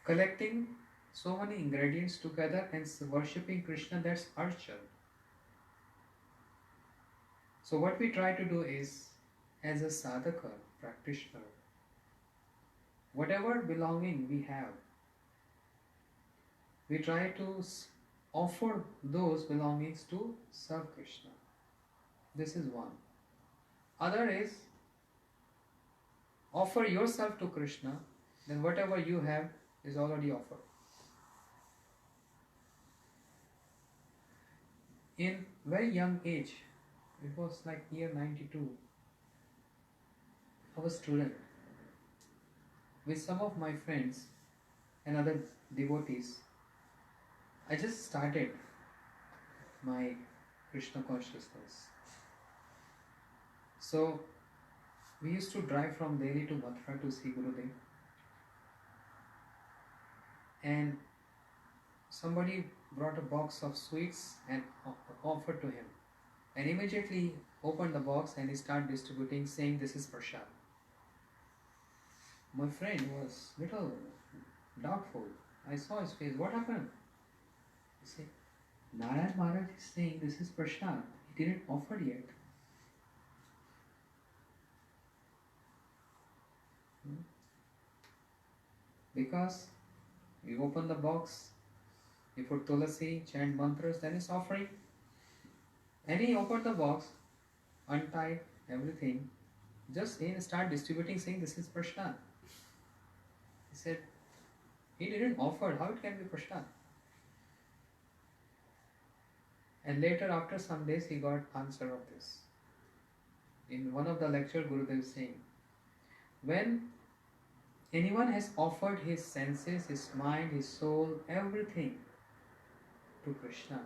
collecting so many ingredients together and worshipping Krishna, that's archan. So what we try to do is, as a sadhaka, practitioner, whatever belonging we have, we try to offer those belongings to serve Krishna. This is one. Other is, offer yourself to Krishna, then whatever you have is already offered. In very young age, it was like year 92, I was a student with some of my friends and other devotees. I just started my Krishna consciousness. So we used to drive from Delhi to Mathura to see Gurudev, and somebody brought a box of sweets and offered to him, and immediately opened the box and he started distributing, saying, this is prasad. My friend was little doubtful. I saw his face. What happened? He said, Narayan Maharaj is saying this is prasad. He didn't offer yet. Because you open the box, you put tulasi, chant mantras, then it's offering. And he opened the box, untied everything, just start distributing, saying this is prasad. He said, he didn't offer, how it can be prasad? And later, after some days, he got answer of this. In one of the lecture, Gurudev is saying, when anyone has offered his senses, his mind, his soul, everything to Krishna,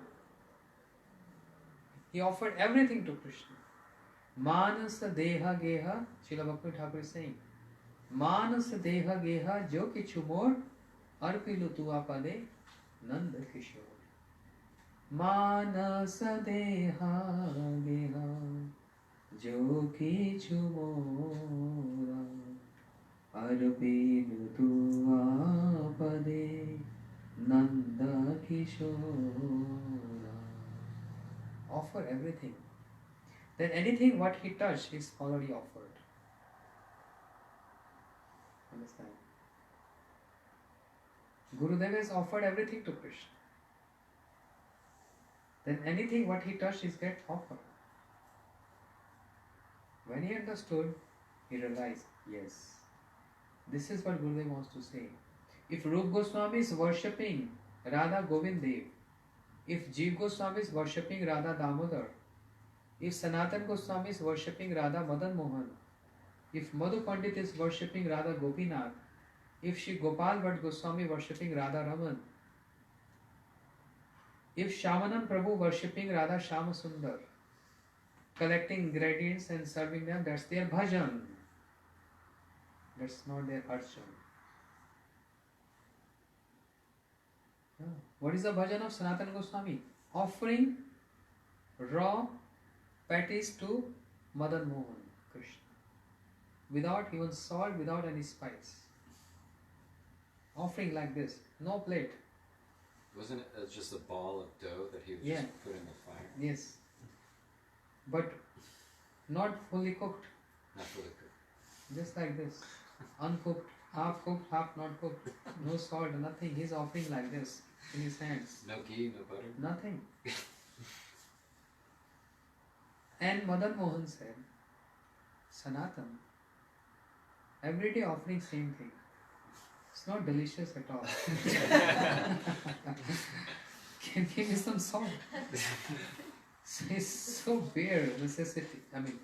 he offered everything to Krishna. Manasa deha geha, Srila Bhakti Thakur is saying, Manasa deha geha jo kichu mor arpilu tu apade nanda kishore. Manasa deha geha jo kichu mora arpilu tu apade nanda kishore. Offer everything. Then anything what he touched is already offered. Understand? Gurudev has offered everything to Krishna. Then anything what he touched is get offered. When he understood, he realized, yes, this is what Gurudev wants to say. If Rup Goswami is worshipping Radha Govind Dev, if Jeev Goswami is worshipping Radha Damodar, if Sanatan Goswami is worshipping Radha Madan Mohan, if Madhu Pandit is worshipping Radha Gopinath, if Shri Gopal Bhatt Goswami worshipping Radha Raman, if Shamanam Prabhu worshipping Radha Shama Sundar, collecting ingredients and serving them, that's their bhajan. That's not their archan. Yeah. What is the bhajan of Sanatana Goswami? Offering raw patties to Madan Mohan Krishna, without even salt, without any spice. Offering like this, no plate. Wasn't it just a ball of dough that he would Yeah. just put in the fire? Yes. But not fully cooked. Not fully cooked. Just like this. Uncooked, half cooked, half not cooked. No salt, nothing. He's offering like this in his hands. No ghee, no butter. Nothing. And Madan Mohan said, Sanatan, every day offering same thing. It's not delicious at all. Can give me some salt. So it's so bare necessity. I mean,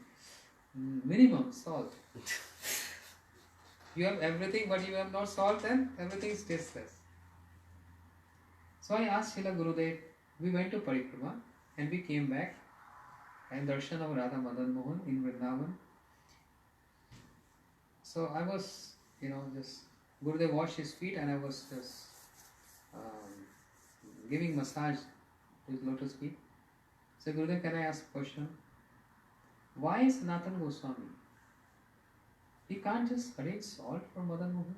minimum salt. You have everything, but you have not salt, then everything is tasteless. So I asked Srila Gurudev, we went to Parikrama and we came back and darshan of Radha Madan Mohan in Vrindavan. So I was, just Gurudev washed his feet and I was just giving massage to his lotus feet. So Gurudev, can I ask a question? Why is Sanatana Goswami? He can't just arrange salt for Madan Mohan.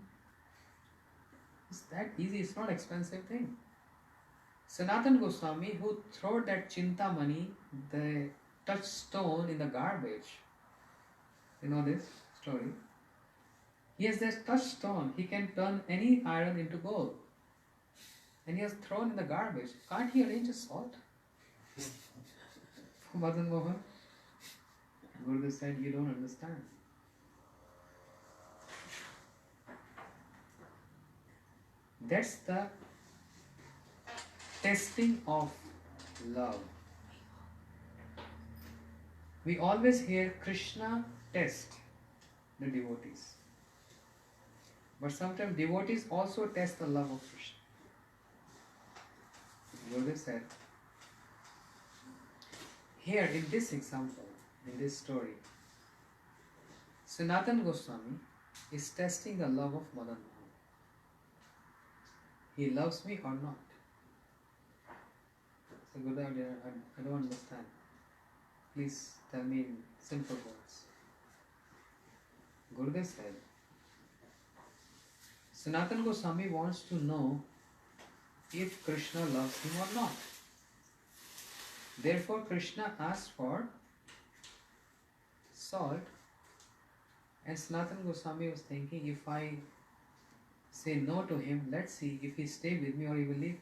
It's that easy, it's not expensive thing. Sanatana Goswami, who threw that Chintamani, the touchstone, in the garbage. You know this story? He has that touchstone, he can turn any iron into gold. And he has thrown in the garbage. Can't he arrange a salt for Madan Mohan? Gurudev said, you don't understand. That's the testing of love. We always hear Krishna test the devotees. But sometimes devotees also test the love of Krishna. Gurudev said, here in this example, in this story, Sanatana Goswami is testing the love of Madan Mohan. He loves me or not? So Gurudev, I don't understand. Please tell me in simple words. Gurudev said, Sanatana Goswami wants to know if Krishna loves him or not. Therefore Krishna asked for salt, and Sanatana Goswami was thinking, if I say no to him, let's see if he stay with me or he will leave me.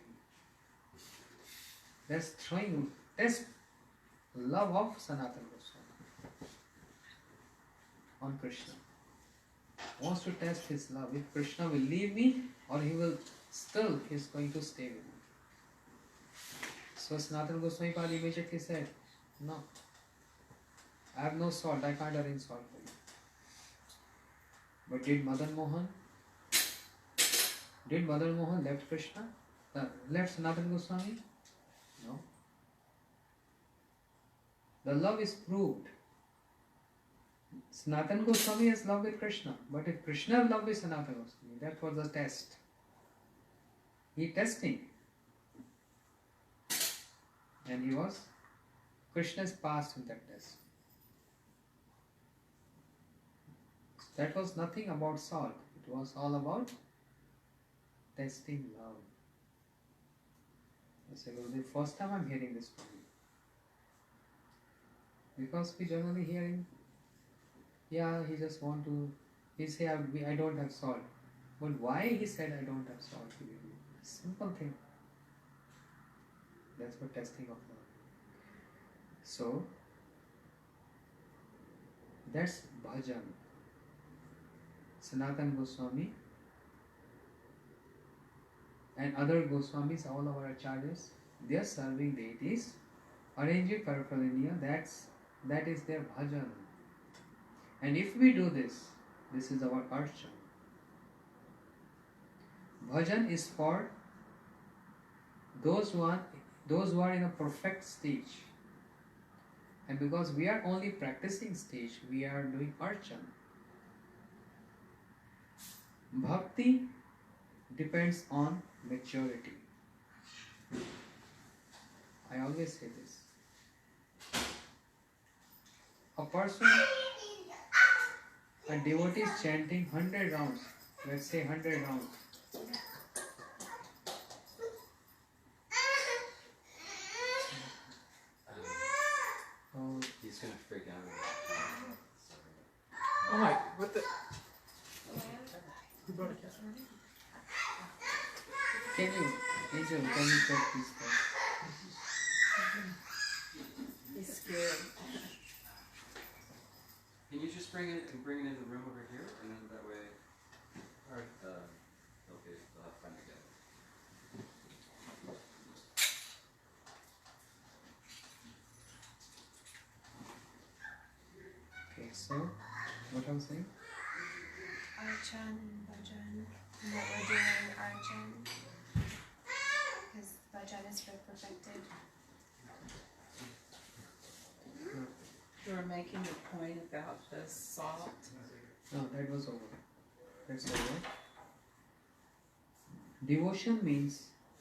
That's trying test love of Sanatana Goswami on Krishna. Wants to test his love. If Krishna will leave me or he will still is going to stay with me. So Sanatana Goswami Pad immediately said, no, I have no salt, I can't arrange salt for you. But did Madan Mohan left Krishna? Left Sanatana Goswami? No. The love is proved. Sanatana Goswami has love with Krishna, but if Krishna has love with Sanatana Goswami, that was the test. He testing. And he was, Krishna's passed in that test. That was nothing about salt. It was all about testing love. I said, well, the first time I'm hearing this from you. Because we generally hearing, yeah, he just want to, he say, I don't have salt. But why he said I don't have salt? Simple thing. That's for testing of love. So, that's bhajan. Sanatana Goswami and other Goswamis, all our acharyas, they are serving deities, arranging paraphernalia, that is their bhajan. And if we do this, this is our archan. Bhajan is for those who are in a perfect stage. And because we are only practicing stage, we are doing archan. Bhakti depends on maturity. I always say this. A person, a devotee is chanting 100 rounds, let's say 100 rounds. Oh, He's gonna freak out. Oh my, what the? Who brought a cat? Angel, can you check this first? He's scared. Can you just bring it in the room over here, and then that way, okay, they'll have fun together. Okay, so what I'm saying? Archan and Bhajan. And what we're doing Archan. Because Bhajan is for perfected. You were making the point about the salt. No, that was over. That's over. Devotion means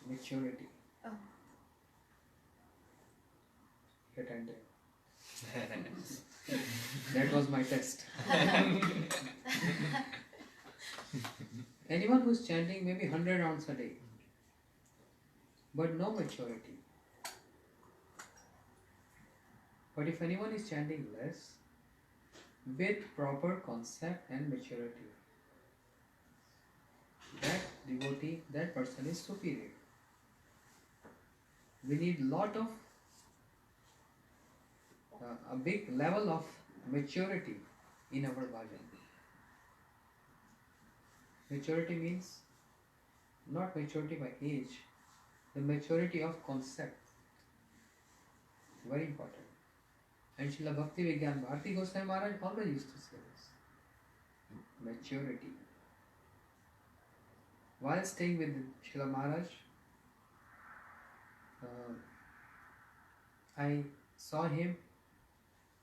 maturity. Oh. Get ended. That was my test. Anyone who's chanting maybe 100 rounds a day, but no maturity. But if anyone is chanting less, with proper concept and maturity, that devotee, that person is superior. We need lot of a big level of maturity in our bhajan. Maturity means not maturity by age, the maturity of concept. Very important. And Srila Bhakti Vigyan Bharati Goswami Maharaj always used to say this. Maturity. While staying with Srila Maharaj, I saw him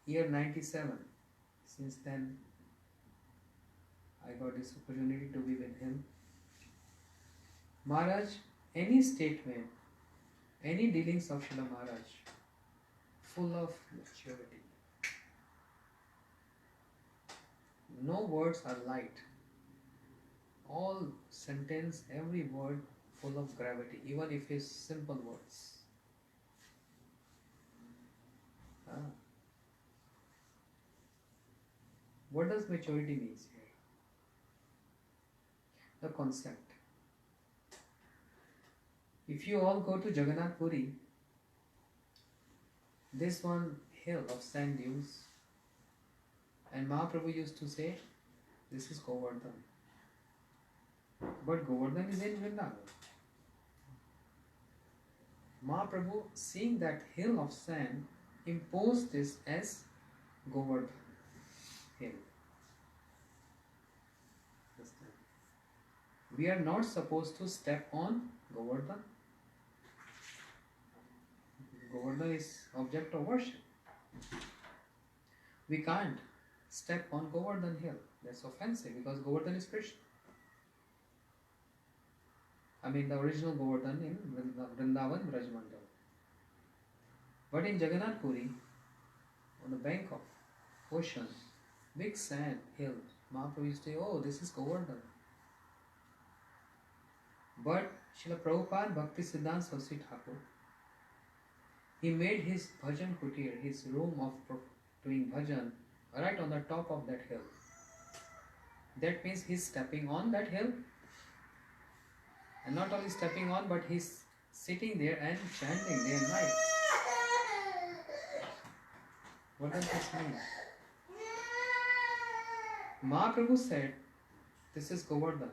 year 97. Since then, I got this opportunity to be with him. Maharaj, any statement, any dealings of Srila Maharaj, full of maturity. No words are light. All sentence, every word full of gravity, even if it's simple words. What does maturity means here? The concept. If you all go to Jagannath Puri, this one hill of sand dunes, and Mahaprabhu used to say, this is Govardhan. But Govardhan is in Vrindavan. Mahaprabhu, seeing that hill of sand, imposed this as Govardhan hill. Understand? We are not supposed to step on Govardhan. Govardhan is object of worship. We can't step on Govardhan hill. That's offensive because Govardhan is Krishna. I mean the original Govardhan in Vrindavan Brajmandal. But in Jagannath Puri, on the bank of ocean, big sand hill, Mahaprabhu used to say, oh, this is Govardhan. But Srila Prabhupada Bhakti Siddhanta Saraswati Thakur, he made his bhajan kutir, his room of doing bhajan, right on the top of that hill. That means he's stepping on that hill. And not only stepping on, but he's sitting there and chanting day and night. What does this mean? Mahaprabhu said, this is Govardhan.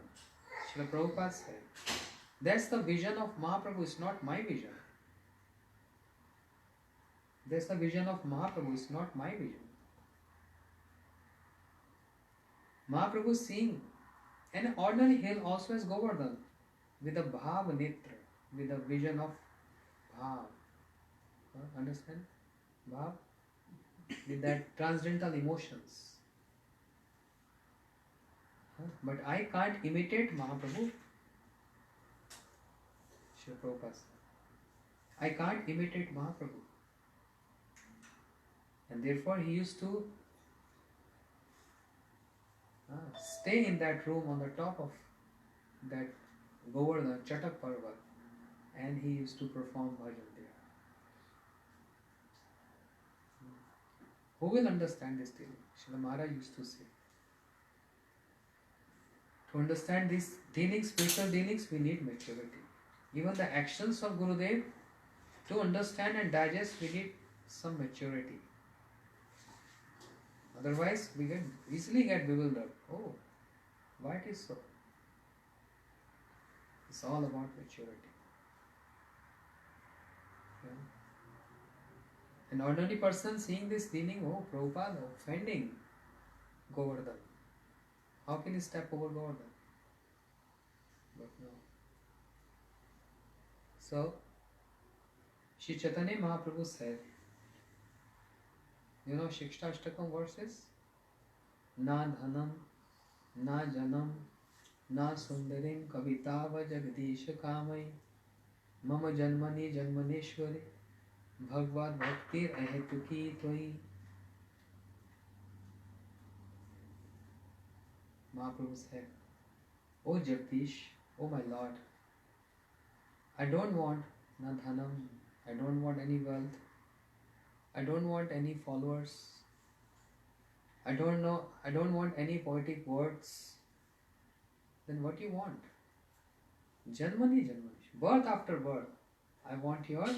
Srila Prabhupada said, that's the vision of Mahaprabhu, it's not my vision. That's the vision of Mahaprabhu, it's not my vision. Mahaprabhu seeing an ordinary hill also as Govardhan, with a bhav netra, with a vision of bhav. Understand? Bhav? with that transcendental emotions. But I can't imitate Mahaprabhu. Srila Prabhupada said, I can't imitate Mahaprabhu. And therefore he used to stay in that room on the top of that Govardhan, Chatak Parvat, and he used to perform bhajan there. Who will understand this feeling? Srila Maharaj used to say. To understand these dealings, spiritual dealings, we need maturity. Even the actions of Gurudev, to understand and digest, we need some maturity. Otherwise, we can easily get bewildered. Oh, why it is so? It's all about maturity. Yeah. An ordinary person seeing this feeling, oh, Prabhupada offending Govardhan. How can he step over Govardhan? But no. So, Shri Chaitanya Mahaprabhu said, you know Shikshashtakam verses? Na dhanam, na janam, na sundarim kavitava jagdisha kamai, mama janmani janmaneshwari, bhagavad bhaktir ahetuki tvai. Mahaprabhu said, O Jagdish, O my Lord, I don't want na dhanam, I don't want any wealth, I don't want any followers, I don't want any poetic words. Then what do you want? Janmani janmani, birth after birth. I want your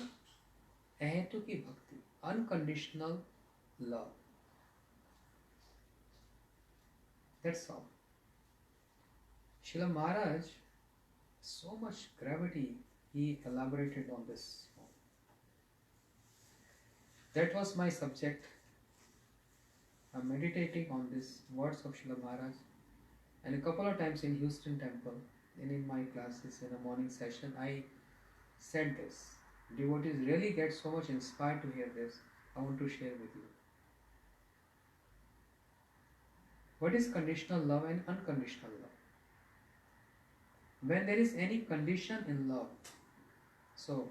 ahetuki bhakti, unconditional love. That's all. Srila Maharaj, so much gravity he elaborated on this. That was my subject. I'm meditating on these words of Srila Maharaj, and a couple of times in Houston temple and in my classes in a morning session I said this. Devotees really get so much inspired to hear this. I want to share with you. What is conditional love and unconditional love? When there is any condition in love, so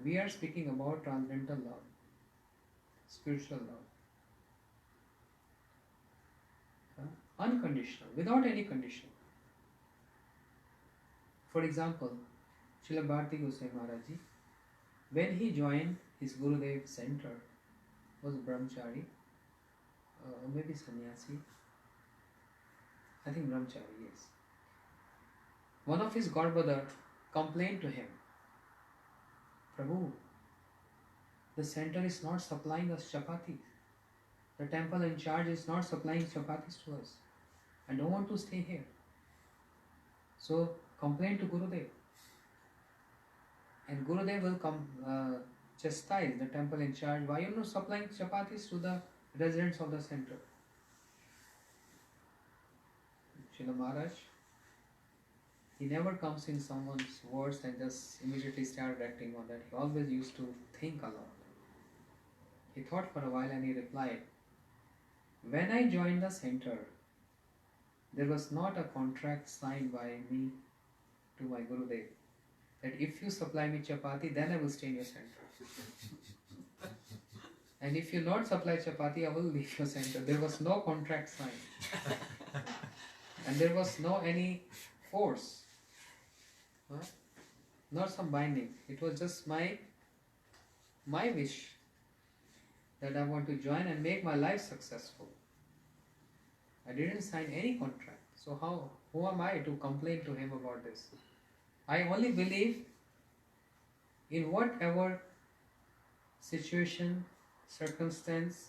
we are speaking about transcendental love, spiritual love. Unconditional, without any condition. For example, Srila Bharati Goswami Maharaj Ji, when he joined his Gurudev center, was brahmachari, maybe sannyasi, I think brahmachari, yes. One of his godbrother complained to him, Prabhu, the center is not supplying us chapatis. The temple in charge is not supplying chapatis to us. I don't want to stay here. So complain to Gurudev. And Gurudev will chastise the temple in charge. Why are you not supplying chapatis to the residents of the center? Srila Maharaj, he never comes in someone's words and just immediately start acting on that. He always used to think a lot. He thought for a while and he replied, when I joined the center, there was not a contract signed by me to my Gurudev that if you supply me chapati, then I will stay in your center. And if you not supply chapati, I will leave your center. There was no contract signed. And there was no any force. Not some binding. It was just my wish that I want to join and make my life successful. I didn't sign any contract. So who am I to complain to him about this? I only believe in whatever situation, circumstance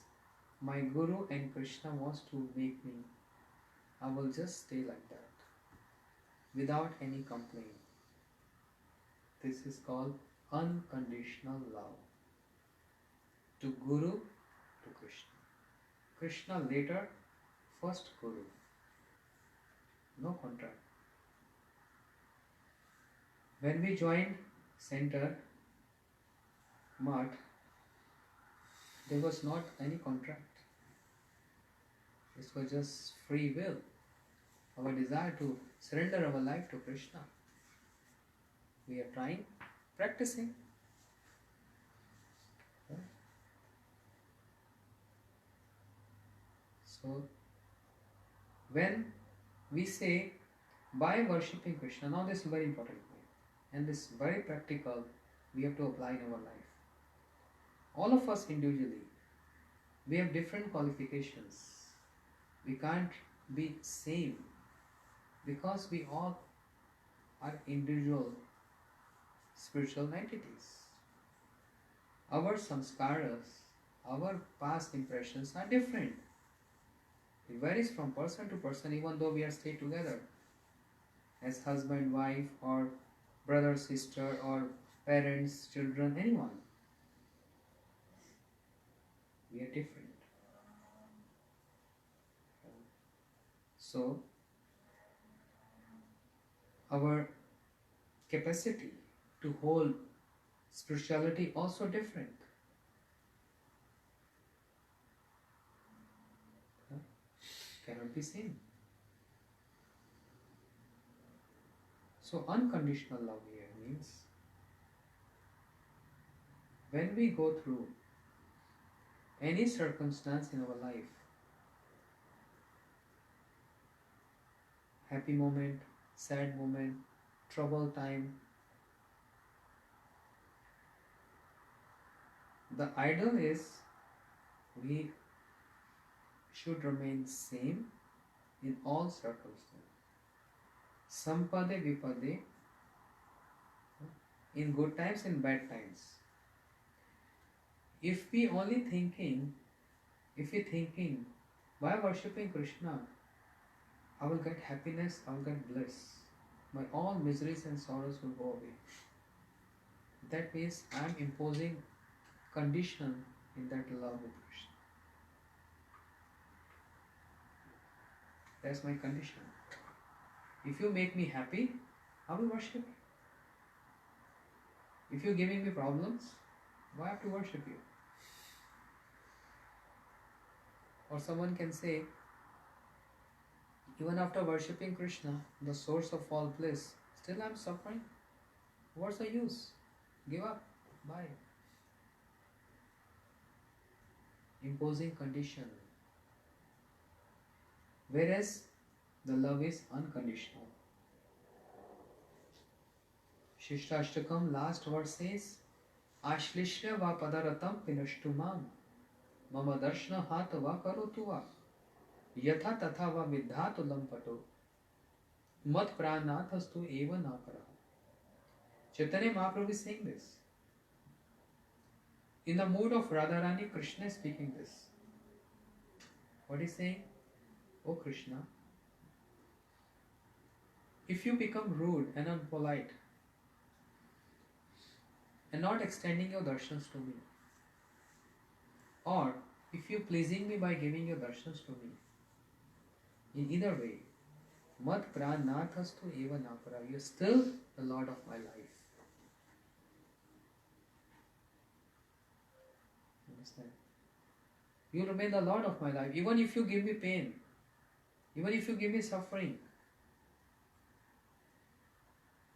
my Guru and Krishna wants to make me, I will just stay like that without any complaint. This is called unconditional love. To Guru, to Krishna. Krishna later, first Guru. No contract. When we joined center, Math, There was not any contract. This was just free will. Our desire to surrender our life to Krishna. We are trying, practicing. So, when we say, by worshipping Krishna, now this is very important point, and this is very practical, we have to apply in our life. All of us individually, we have different qualifications. We can't be same because we all are individual spiritual entities. Our samskaras, our past impressions are different. It varies from person to person, even though we are stay together as husband, wife, or brother, sister, or parents, children, anyone. We are different. So, our capacity to hold spirituality also different. Cannot be same. So unconditional love here means when we go through any circumstance in our life, happy moment, sad moment, trouble time, the ideal is we should remain same in all circumstances. Sampade vipade, in good times and bad times. If we thinking, by worshipping Krishna, I will get happiness, I will get bliss. My all miseries and sorrows will go away. That means I am imposing condition in that love with Krishna. That's my condition. If you make me happy, I will worship you. If you're giving me problems, why have to worship you? Or someone can say, even after worshipping Krishna, the source of all bliss, still I'm suffering. What's the use? Give up. Bye. Imposing condition. Whereas the love is unconditional. Shishtashtakam last verse says, Ashlishya va padaratam pinashtu mam, mama darshna hatha va karotu va, yatha tatha va vidhatu lampato, mat pranathastu eva nakara. Chaitanya Mahaprabhu is saying this. In the mood of Radharani, Krishna is speaking this. What is saying? Oh Krishna, if you become rude and unpolite and not extending your darshans to me, or if you pleasing me by giving your darshans to me, in either way, mat pranathastu eva nakara, you are still the Lord of my life. Understand? You remain the Lord of my life, even if you give me pain, even if you give me suffering.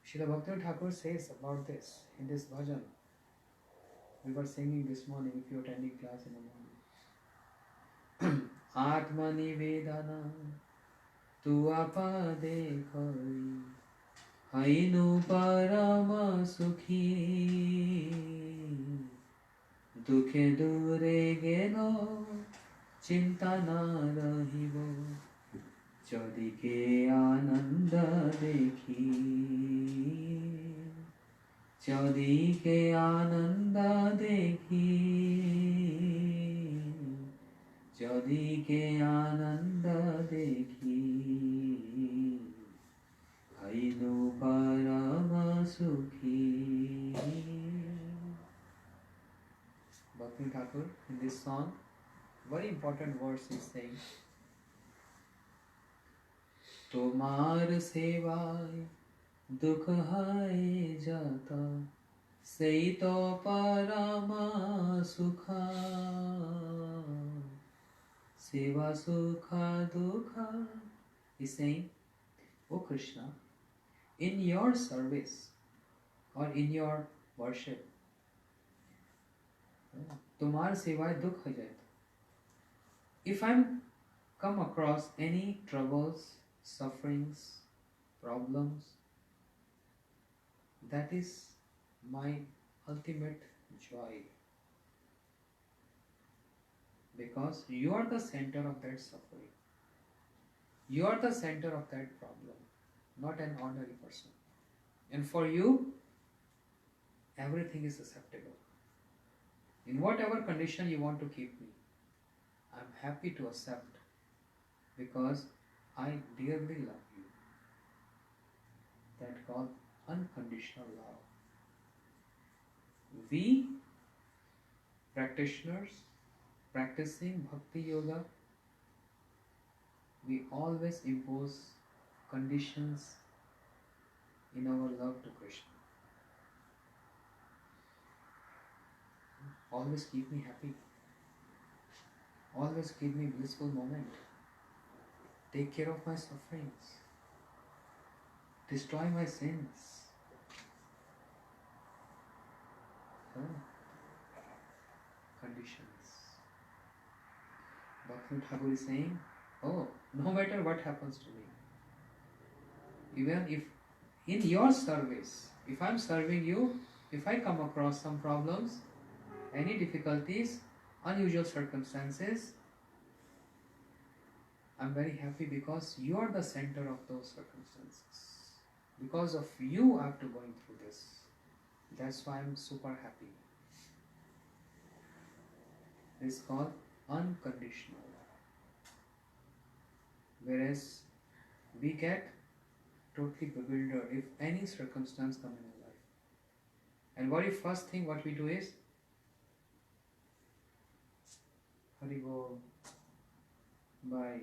Srila Bhaktivinoda Thakur says about this in this bhajan. We were singing this morning if you are attending class in the morning. Atma nivedana tu apade kari hainu parama sukhi dukhe dure gelo chinta na rahibo Chodike ananda dekhi, Chodike ananda dekhi, Chodike ananda dekhi, Hainu parama sukhi. Bhakti Thakur in this song, very important verse is saying, तुम्हार सेवाय दुख है जाता Seito parama sukha seva sukha dukha. He's saying, O Krishna, in your service or in your worship, तुम्हारे सिवाय दुख हो जाए. If I'm come across any troubles, sufferings, problems, that is my ultimate joy. Because you are the center of that suffering. You are the center of that problem, not an ordinary person. And for you, everything is acceptable. In whatever condition you want to keep me, I am happy to accept because I dearly love you. That called unconditional love. We practitioners practicing bhakti yoga, we always impose conditions in our love to Krishna. Always keep me happy. Always give me blissful moment. Take care of my sufferings. Destroy my sins. Conditions. Bhakti Thakur is saying, oh, no matter what happens to me, even if in your service, if I'm serving you, if I come across some problems, any difficulties, unusual circumstances, I'm very happy because you are the center of those circumstances. Because of you, I have to going through this. That's why I'm super happy. It's called unconditional love. Whereas we get totally bewildered if any circumstance comes in our life. And what if first thing what we do is Hari Bol by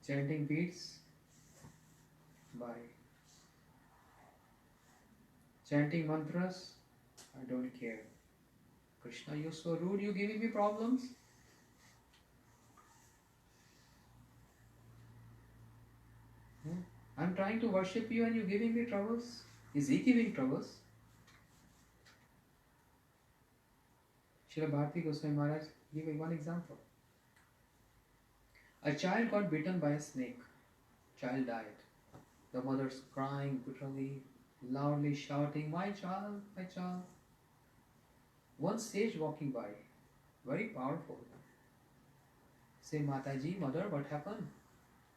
chanting beads, by chanting mantras, I don't care. Krishna, you're so rude, you're giving me problems. I'm trying to worship you and you're giving me troubles. Is he giving troubles? Srila Bharati Goswami Maharaj gave one example. A child got bitten by a snake. Child died. The mother's crying bitterly, loudly shouting, my child, my child. One sage walking by, very powerful. Say, Mataji, mother, what happened?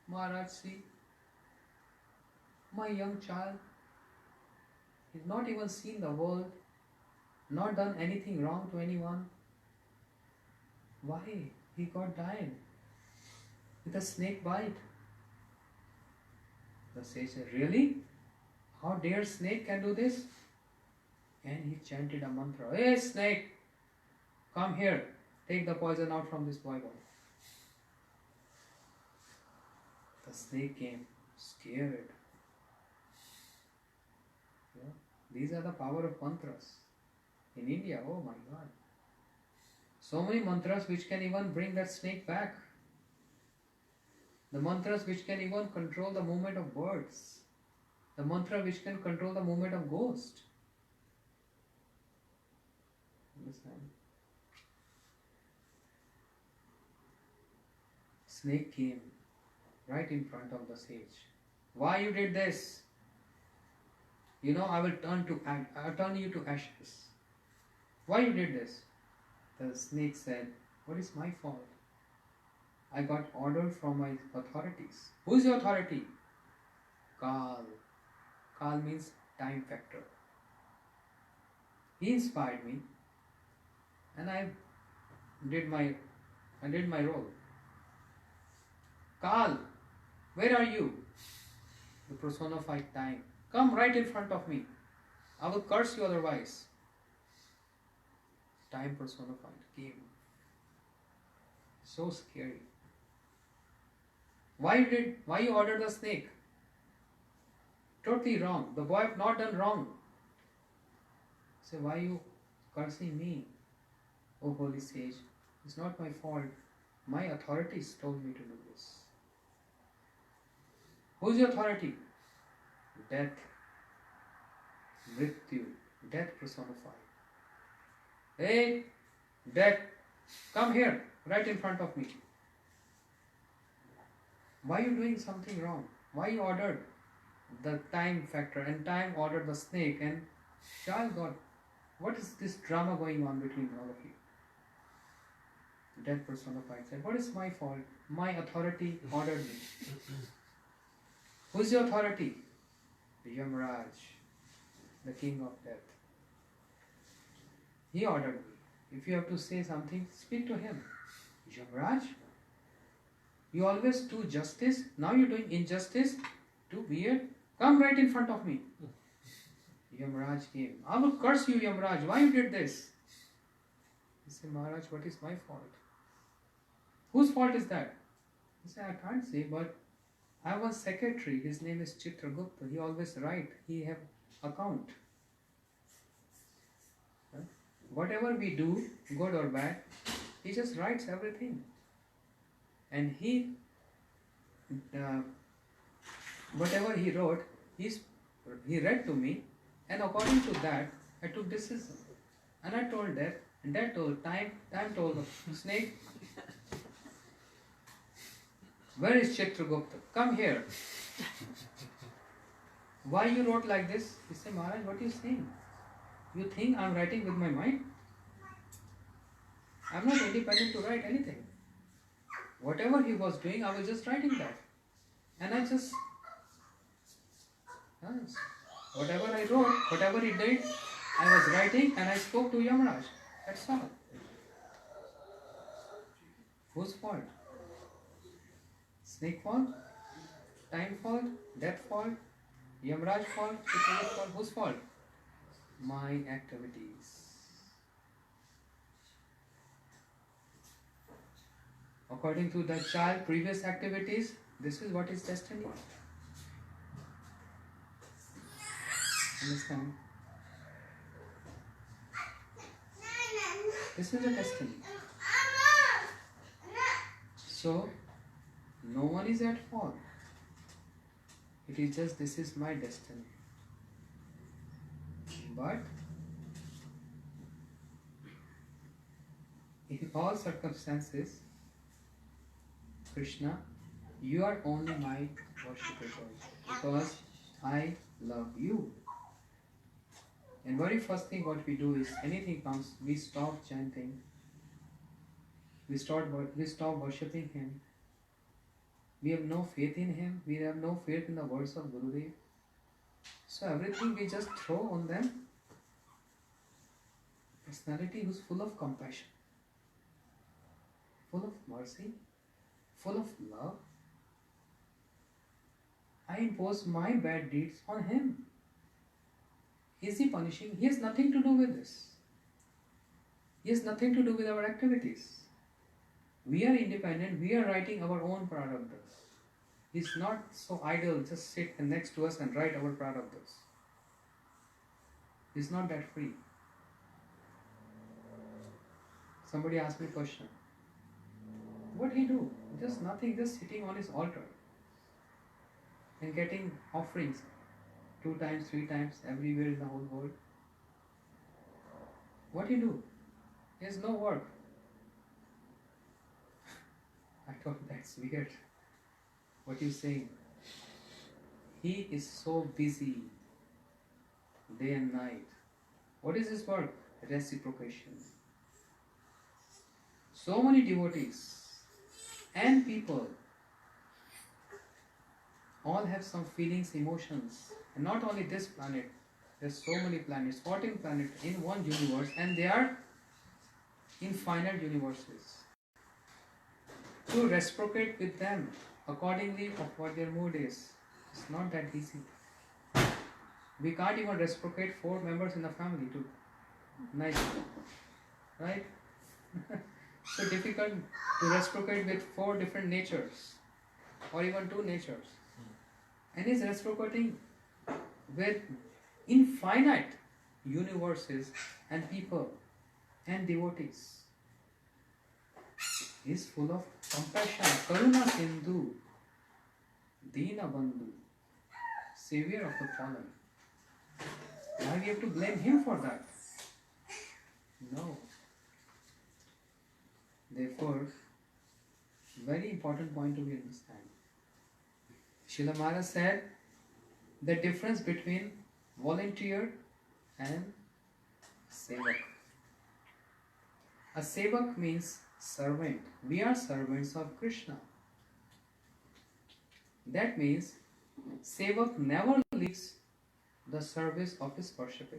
Maharaj, see, my young child, he's not even seen the world, not done anything wrong to anyone. Why? He got died with a snake bite. The sage said, really? How dare snake can do this? And he chanted a mantra. Hey snake, come here. Take the poison out from this boy. The snake came, scared. Yeah. These are the power of mantras. In India, oh my God. So many mantras which can even bring that snake back. The mantras which can even control the movement of birds. The mantra which can control the movement of ghosts. Understand? Snake came right in front of the sage. Why you did this? You know, I will turn you to ashes. Why you did this? The snake said, what is my fault? I got order from my authorities. Who is your authority? Kal. Kal means time factor. He inspired me and I did my role. Kal, where are you? The personified time. Come right in front of me. I will curse you otherwise. Time personified came. So scary. Why you ordered the snake? Totally wrong. The boy have not done wrong. Say, why you cursing me, O holy sage? It's not my fault. My authorities told me to do this. Who's your authority? Death. Mrityu. Death personified. Hey, death, come here, right in front of me. Why you doing something wrong? Why you ordered the time factor and time ordered the snake and child God? What is this drama going on between all of you? Death personified said, what is my fault? My authority ordered me. Who's your authority? Maharaj, the king of death. He ordered me. If you have to say something, speak to him. Maharaj, you always do justice. Now you're doing injustice. Too weird. Come right in front of me. Maharaj came. I will curse you, Maharaj. Why you did this? He said, Maharaj, what is my fault? Whose fault is that? He said, I can't say, but I have one secretary. His name is Chitragupta. He always write. He have account. Whatever we do, good or bad, he just writes everything. And he, whatever he wrote, he read to me, and according to that, I took decision. And I told that, and that told time told the snake, where is Chitragupta? Come here. Why you wrote like this? He said, Maharaj, what are you saying? You think I am writing with my mind? I am not independent to write anything. Whatever he was doing, I was just writing that. And I just, whatever I wrote, whatever he did, I was writing and I spoke to Yamaraj. That's all. Whose fault? Snake fault? Time fault? Death fault? Yamaraj fault? Chitragupta fault? Whose fault? My activities. According to the child previous activities, this is what is destiny. Understand? This is a destiny. So, no one is at fault. It is just, this is my destiny. But in all circumstances, Krishna, you are only my worshipper because I love you. And very first thing what we do is, anything comes, we stop chanting, we stop worshipping him. We have no faith in him, we have no faith in the words of Gurudev. So everything we just throw on them. Personality who's full of compassion, full of mercy, full of love. I impose my bad deeds on him. Is he punishing? He has nothing to do with this. He has nothing to do with our activities. We are independent, we are writing our own prarabdhas. He's not so idle, just sit next to us and write our prarabdhas. He's not that free. Somebody asked me a question. What did he do? Just nothing, just sitting on his altar and getting offerings 2 times, 3 times, everywhere in the whole world. What did he do? He has no work. I thought that's weird. What are you saying? He is so busy day and night. What is his work? Reciprocation. So many devotees and people all have some feelings, emotions. And not only this planet, there's so many planets, 14 planets in one universe, and they are infinite universes. To reciprocate with them accordingly of what their mood is, it's not that easy. We can't even reciprocate 4 members in the family too. Nice, right? So difficult to reciprocate with 4 different natures, or even 2 natures. And he's reciprocating with infinite universes and people and devotees. He is full of compassion. Karuna Sindhu, Dina Bandhu, savior of the fallen. Why we have to blame him for that? No. Therefore, very important point to be understand. Srila Maharaj said the difference between volunteer and sevak. A sevak means servant. We are servants of Krishna. That means sevak never leaves the service of his worshipper.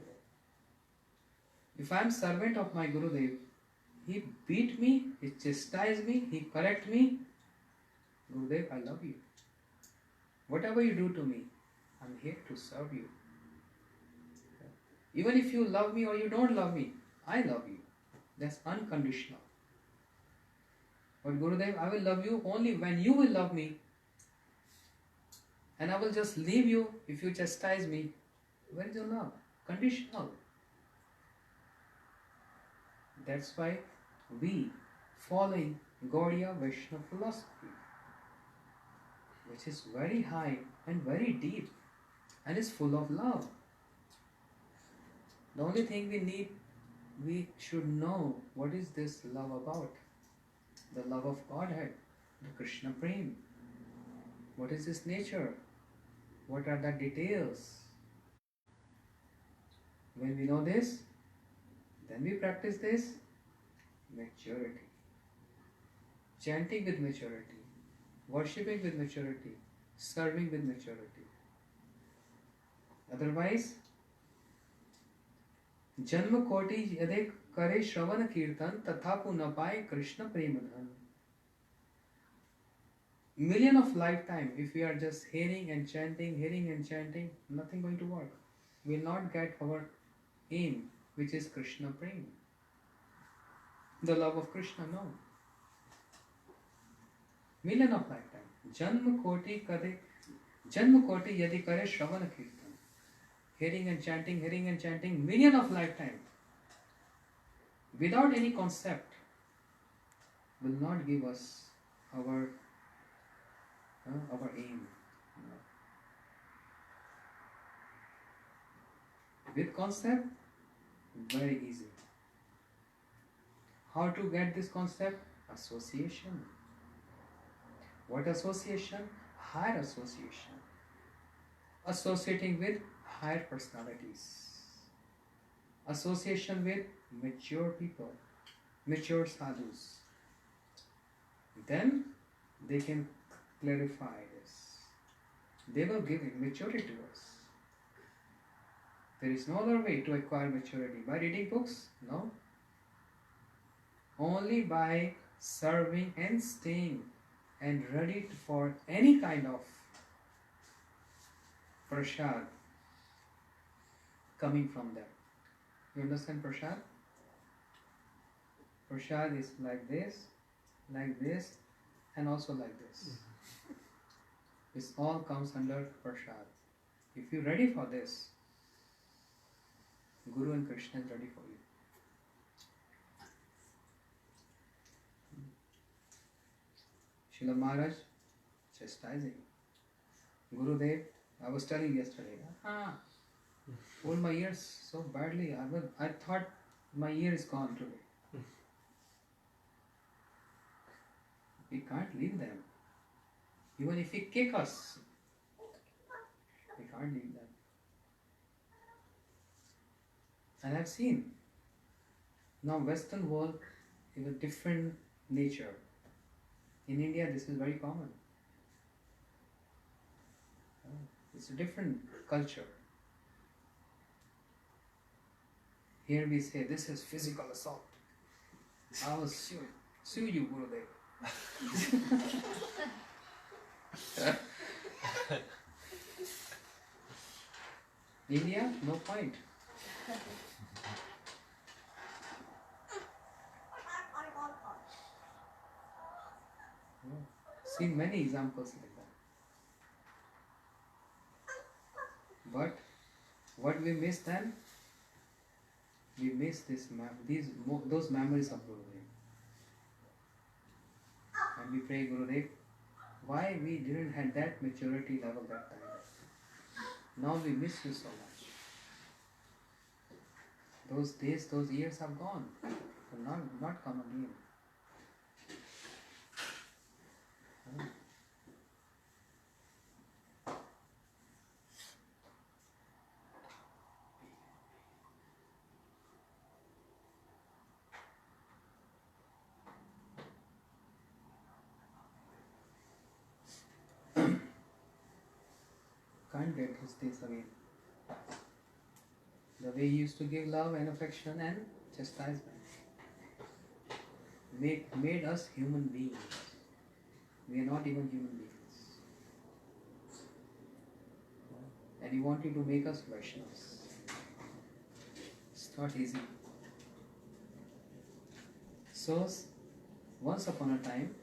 If I am servant of my Gurudev, he beat me, he chastised me, he correct me. Gurudev, I love you. Whatever you do to me, I'm here to serve you. Even if you love me or you don't love me, I love you. That's unconditional. But Gurudev, I will love you only when you will love me. And I will just leave you if you chastise me. Where is your love? Conditional. That's why we following Gaudiya Vaishnava philosophy, which is very high and very deep and is full of love. The only thing we should know what is this love about. The love of Godhead, the Krishna Prem. What is its nature? What are the details? When we know this, then we practice this maturity. Chanting with maturity, worshipping with maturity, serving with maturity. Otherwise, जन्म कोटि यदि करे श्रवण कीर्तन तथापि न पाए कृष्ण प्रेम धन. Million of lifetime, if we are just hearing and chanting, nothing going to work. We will not get our aim, which is Krishna Prem. The love of Krishna, no. Million of lifetime. Janma koti yadi kare shravana kirtan. Hearing and chanting, million of lifetime. Without any concept, will not give us our aim. With concept, very easy. How to get this concept? Association. What association? Higher association. Associating with higher personalities. Association with mature people, mature sadhus. Then they can clarify this. They will give maturity to us. There is no other way to acquire maturity. By reading books? No. Only by serving and staying and ready for any kind of prasad coming from them. You understand prasad? Prasad is like this, and also like this. This all comes under prasad. If you're ready for this, Guru and Krishna is ready for you. Srila Maharaj chastising. Gurudev, I was telling yesterday, pulled my ears so badly. I thought my ear is gone today. We can't leave them. Even if he kick us, we can't leave them. And I've seen now Western world is a different nature. In India, this is very common. It's a different culture. Here we say this is physical assault. I will sue you, Gurudev. India, no point. Seen many examples like that. But what we miss then? we miss those memories of Gurudev. And we pray, Gurudev, why we didn't have that maturity level that time. Now we miss you so much. Those days, those years have gone. Will not come again. Can't get those days again. The way he used to give love and affection and chastisement made us human beings. We are not even human beings. And he wanted to make us Vaishnavas. It's not easy. So, once upon a time,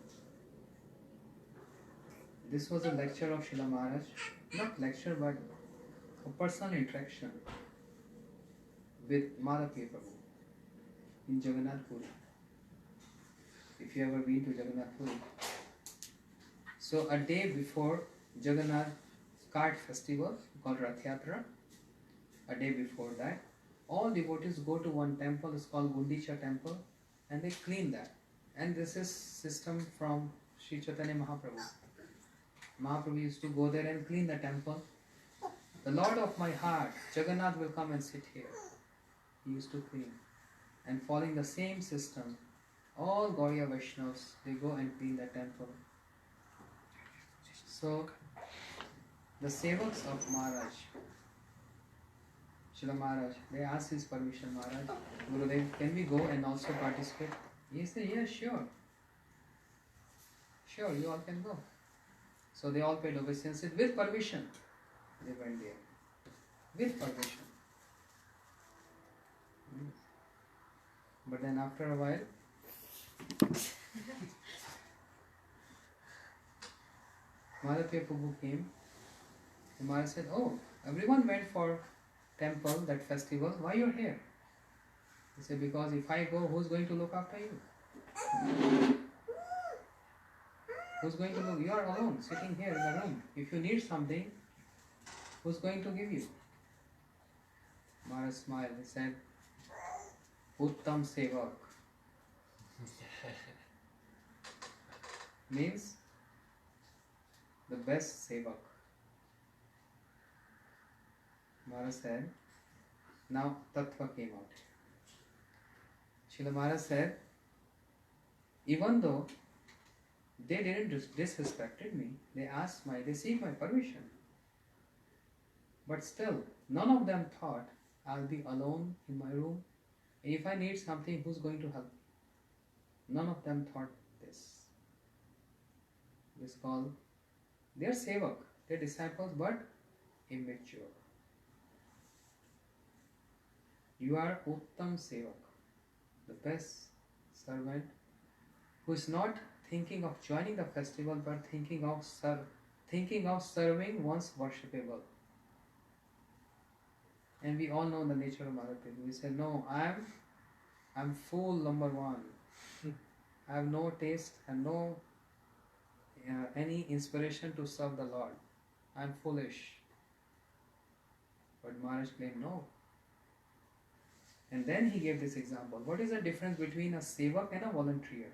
this was a lecture of Srila Maharaj. Not lecture, but a personal interaction with Madhav Prabhu in Jagannath Puri. If you ever been to Jagannath Puri. So a day before Jagannath Cart festival called Rath Yatra, a day before that, all devotees go to one temple, it's called Gundicha temple, and they clean that. And this is system from Sri Chaitanya Mahaprabhu. Mahaprabhu used to go there and clean the temple. The Lord of my heart, Jagannath, will come and sit here. He used to clean. And following the same system, all Gaudiya Vaishnavas, they go and clean the temple. So, the sevaks of Maharaj, Srila Maharaj, they asked his permission, Maharaj, Gurudev, can we go and also participate? He said, yes, sure. Sure, you all can go. So they all paid obeisance with permission. They went there. With permission. But then after a while, Madhav Prabhu came. And Maharaj said, oh, everyone went for temple, that festival. Why you're here? He said, because if I go, who's going to look after you? Who's going to look? You are alone, sitting here in the room. If you need something, who's going to give you? Maharaj smiled. He said, Uttam Sevak. Means the best Sevak. Maharaj said, now Tattva came out. Srila Maharaj said, even though they didn't disrespected me, they seek my permission. But still, none of them thought I'll be alone in my room. And if I need something, who's going to help me? None of them thought this. This called, they're sevak, they're disciples, but immature. You are Uttam Sevak, the best servant who is not thinking of joining the festival, but thinking of serving one's worshipable. And we all know the nature of Maharaj Prabhu. We say, no, I'm fool number one. I have no taste and no any inspiration to serve the Lord. I'm foolish. But Maharaj claimed no. And then he gave this example. What is the difference between a sevak and a volunteer?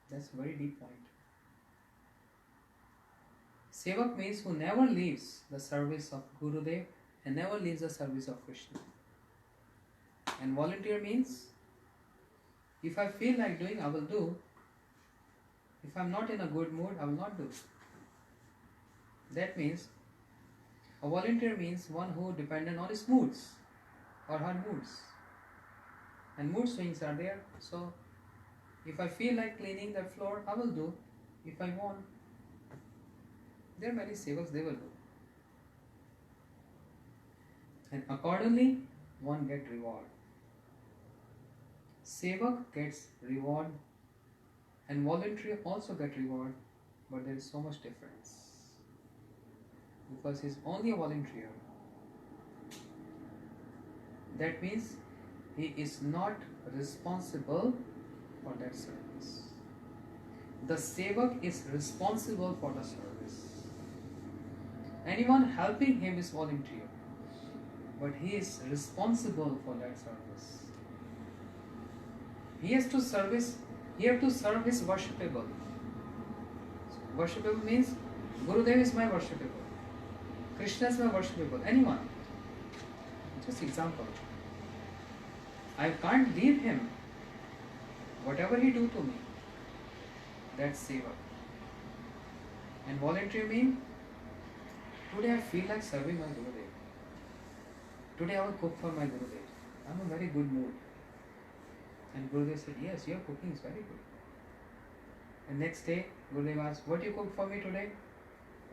That's a very deep point. Sevak means who never leaves the service of Gurudev and never leaves the service of Krishna. And volunteer means, if I feel like doing, I will do. If I'm not in a good mood, I will not do. That means, a volunteer means one who dependent on his moods or her moods. And mood swings are there. So, if I feel like cleaning the floor, I will do. If I want, there are many sevaks, they will do. And accordingly, one gets reward. Sevak gets reward and volunteer also get reward, but there is so much difference. Because he is only a volunteer. That means he is not responsible for that service. The sevak is responsible for the service. Anyone helping him is volunteer, but he is responsible for that service. He has to serve his worshipable. Worshipable means Gurudev is my worshipable. Krishna is my worshipable. Anyone. Just example. I can't leave him. Whatever he do to me, that's seva. And voluntary mean, today I feel like serving my Gurudev. Today I will cook for my Gurudev. I'm in a very good mood. And Gurudev said, yes, your cooking is very good. And next day, Gurudev asked, what you cook for me today?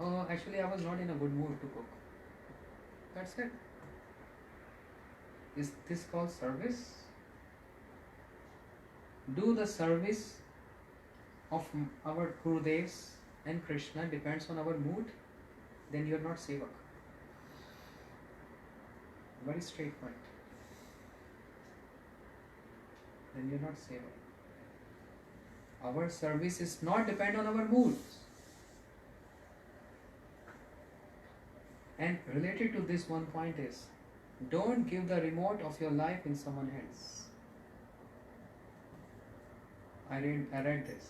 Oh, actually I was not in a good mood to cook. That's it. Is this called service? Do the service of our Gurudevs and Krishna depends on our mood, then you are not sevak. Very straight point. Then you are not sevak. Our service is not dependent on our moods. And related to this one point is, don't give the remote of your life in someone's hands. I read this.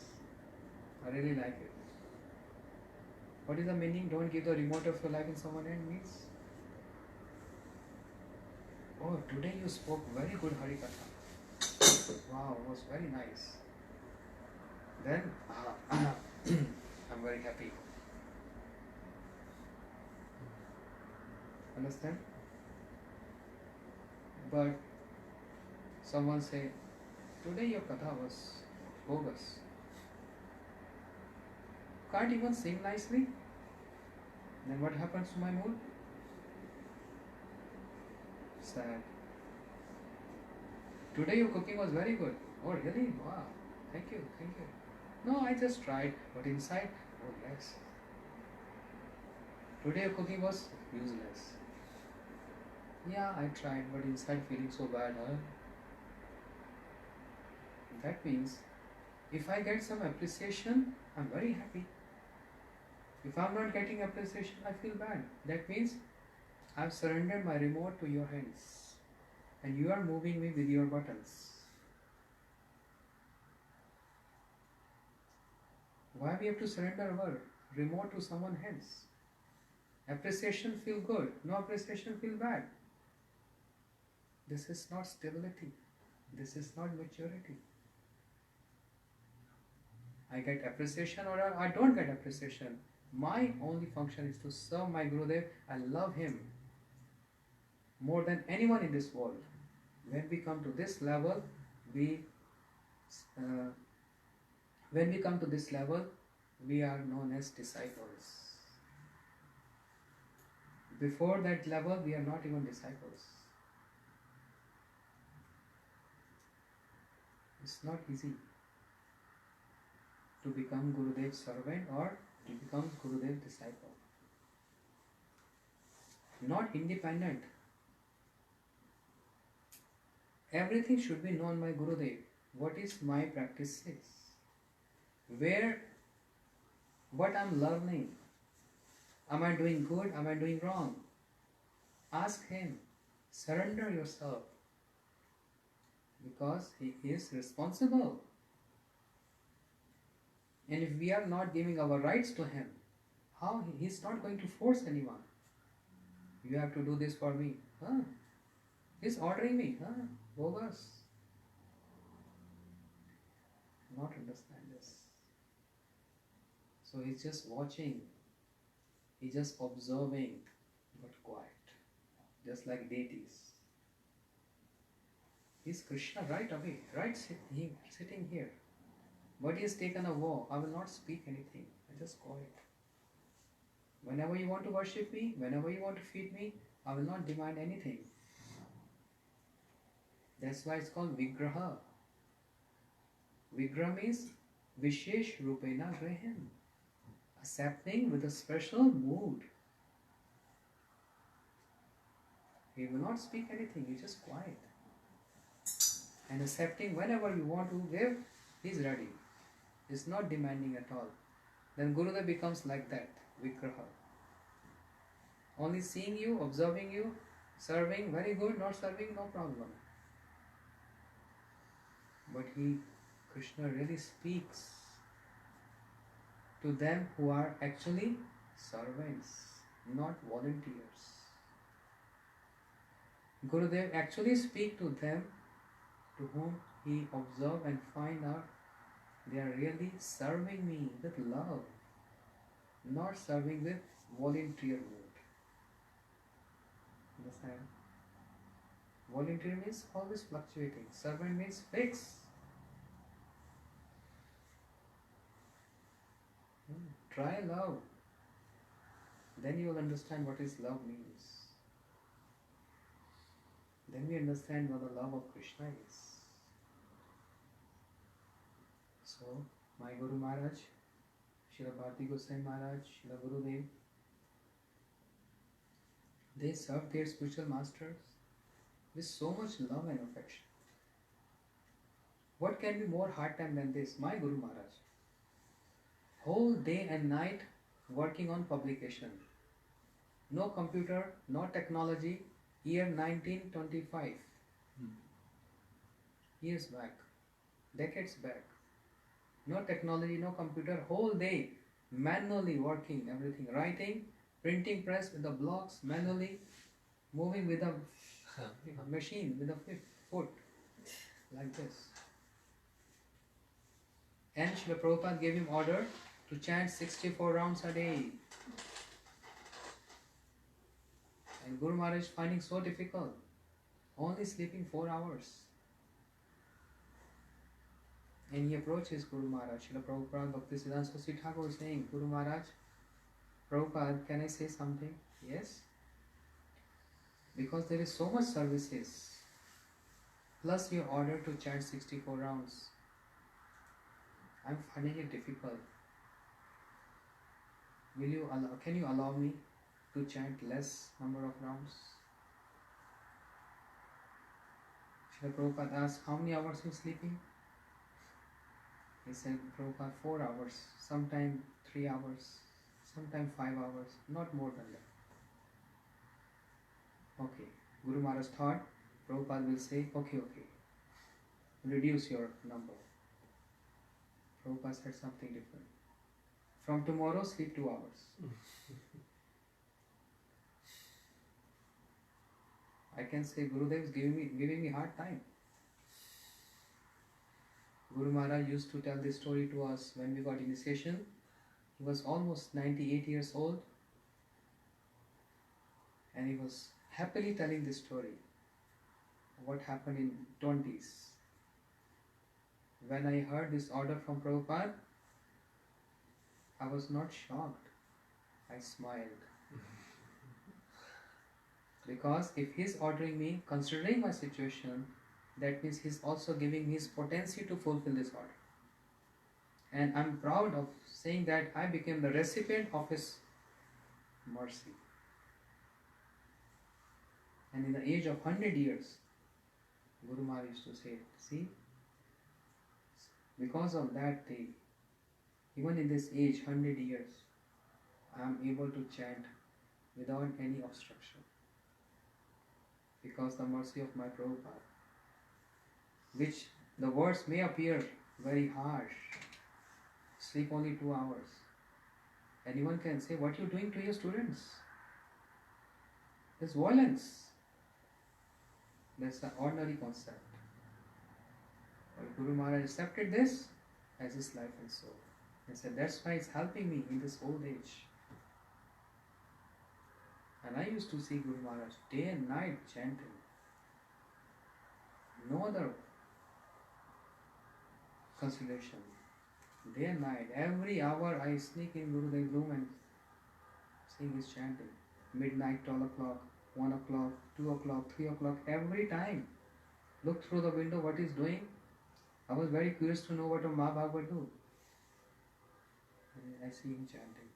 I really like it. What is the meaning? Don't give the remote of your life in someone's hand means? Oh, today you spoke very good Hari Katha. Wow, it was very nice. Then, I'm very happy. Understand? But someone say, today your katha was bogus. Can't even sing nicely? Then what happens to my mood? Sad. Today your cooking was very good. Oh really? Wow. Thank you. No, I just tried. But inside, oh yes. Today your cooking was useless. Yeah, I tried, but inside feeling so bad, huh? That means, if I get some appreciation, I'm very happy. If I'm not getting appreciation, I feel bad. That means, I've surrendered my remote to your hands. And you are moving me with your buttons. Why we have to surrender our remote to someone's hands? Appreciation feel good, no appreciation feel bad. This is not stability. This is not maturity. I get appreciation or I don't get appreciation. My only function is to serve my Gurudev. I love him more than anyone in this world. When we come to this level, we are known as disciples. Before that level, we are not even disciples. It's not easy to become Gurudev's servant or to become Gurudev's disciple. Not independent. Everything should be known by Gurudev. What is my practice is? What I'm learning. Am I doing good? Am I doing wrong? Ask him. Surrender yourself. Because he is responsible. And if we are not giving our rights to him, how? He's not going to force anyone. You have to do this for me. Huh? He's ordering me. Huh? Bogus. Not understand this. So he's just watching. He's just observing, but quiet. Just like deities. He's Krishna right away, sitting here. But he has taken a vow. I will not speak anything. I just quiet. Whenever you want to worship me, whenever you want to feed me, I will not demand anything. That's why it's called Vigraha. Vigraha means Vishesh Rupena Graham. Accepting with a special mood. He will not speak anything, he's just quiet. And accepting whenever you want to give, he's ready. He's not demanding at all. Then Gurudev becomes like that, Vigraha. Only seeing you, observing you, serving, very good, not serving, no problem. But Krishna really speaks to them who are actually servants, not volunteers. Gurudev actually speaks to them to whom he observe and find out they are really serving me with love, not serving with volunteer mood. Understand? Volunteer means always fluctuating. Servant means fixed. Try love. Then you will understand what is love means. Then we understand what the love of Krishna is. So, my Guru Maharaj, Srila Bharti Goswami Maharaj, Srila Gurudev, they served their spiritual masters with so much love and affection. What can be more hard time than this? My Guru Maharaj, whole day and night working on publication. No computer, no technology, year 1925. Years back, decades back. No technology, no computer, whole day manually working, everything, writing, printing press with the blocks, manually moving with a machine, with a foot, like this. And Srila Prabhupada gave him order to chant 64 rounds a day. And Guru Maharaj finding so difficult, only sleeping 4 hours. And he approaches Guru Maharaj. Srila Prabhupada, Bhakti Siddhanti Saraswati Thakur is saying, Guru Maharaj, Prabhupada, can I say something? Yes. Because there is so much services, plus your order to chant 64 rounds. I'm finding it difficult. Can you allow me to chant less number of rounds? Srila Prabhupada asked, how many hours you sleeping? He said, Prabhupada, 4 hours, sometime 3 hours, sometime 5 hours, not more than that. Okay, Guru Maharaj thought, Prabhupada will say, okay, reduce your number. Prabhupada said something different. From tomorrow, sleep 2 hours. I can say Gurudev is giving me hard time. Guru Maharaj used to tell this story to us when we got initiation. He was almost 98 years old and he was happily telling this story of what happened in 20s. When I heard this order from Prabhupada, I was not shocked. I smiled. Because if he's ordering me, considering my situation, that means he's also giving me his potency to fulfill this order. And I'm proud of saying that I became the recipient of his mercy. And in the age of 100 years, Guru Maharaj used to say, see, because of that day, even in this age, 100 years, I am able to chant without any obstruction. Because the mercy of my Prabhupada, which the words may appear very harsh, sleep only 2 hours. Anyone can say, what are you doing to your students? It's violence. That's the ordinary concept. But Guru Maharaj accepted this as his life and soul. He said, that's why it's helping me in this old age. And I used to see Guru Maharaj day and night chanting. No other consideration. Day and night, every hour I sneak in Gurudev's room and sing his chanting. Midnight, 12 o'clock, 1 o'clock, 2 o'clock, 3 o'clock, every time. Look through the window what he's doing. I was very curious to know what a Mahabhagavad would do. And I see him chanting.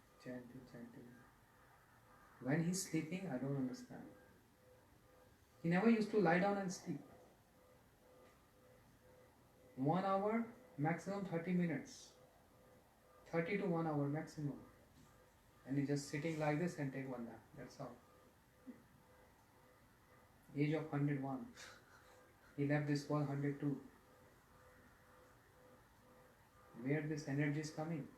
When he's sleeping, I don't understand. He never used to lie down and sleep. 1 hour, maximum 30 minutes. 30 to 1 hour maximum. And he's just sitting like this and take one nap. That's all. Age of 101. He left this world 102. Where this energy is coming?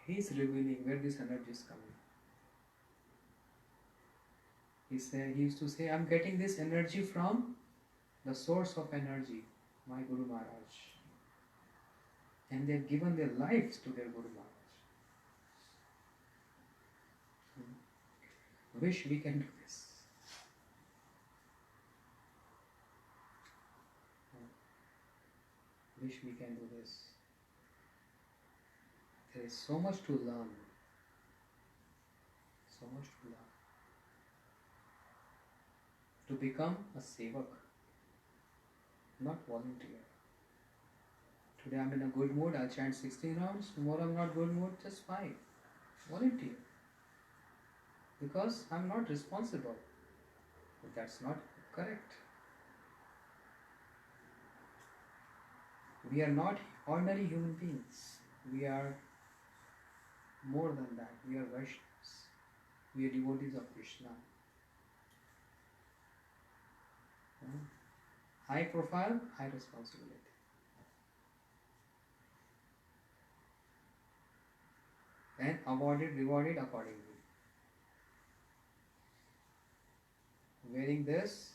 He is revealing where this energy is coming. He used to say, I'm getting this energy from the source of energy, my Guru Maharaj. And they've given their lives to their Guru Maharaj. Wish we can do this. Wish we can do this. There is so much to learn. So much to learn. To become a sevak, not volunteer. Today I'm in a good mood, I'll chant 16 rounds. Tomorrow I'm not good mood, just 5. Volunteer. Because I'm not responsible. But that's not correct. We are not ordinary human beings. We are more than that. We are Vaishnavas. We are devotees of Krishna. High profile, high responsibility. And awarded, rewarded accordingly. Wearing this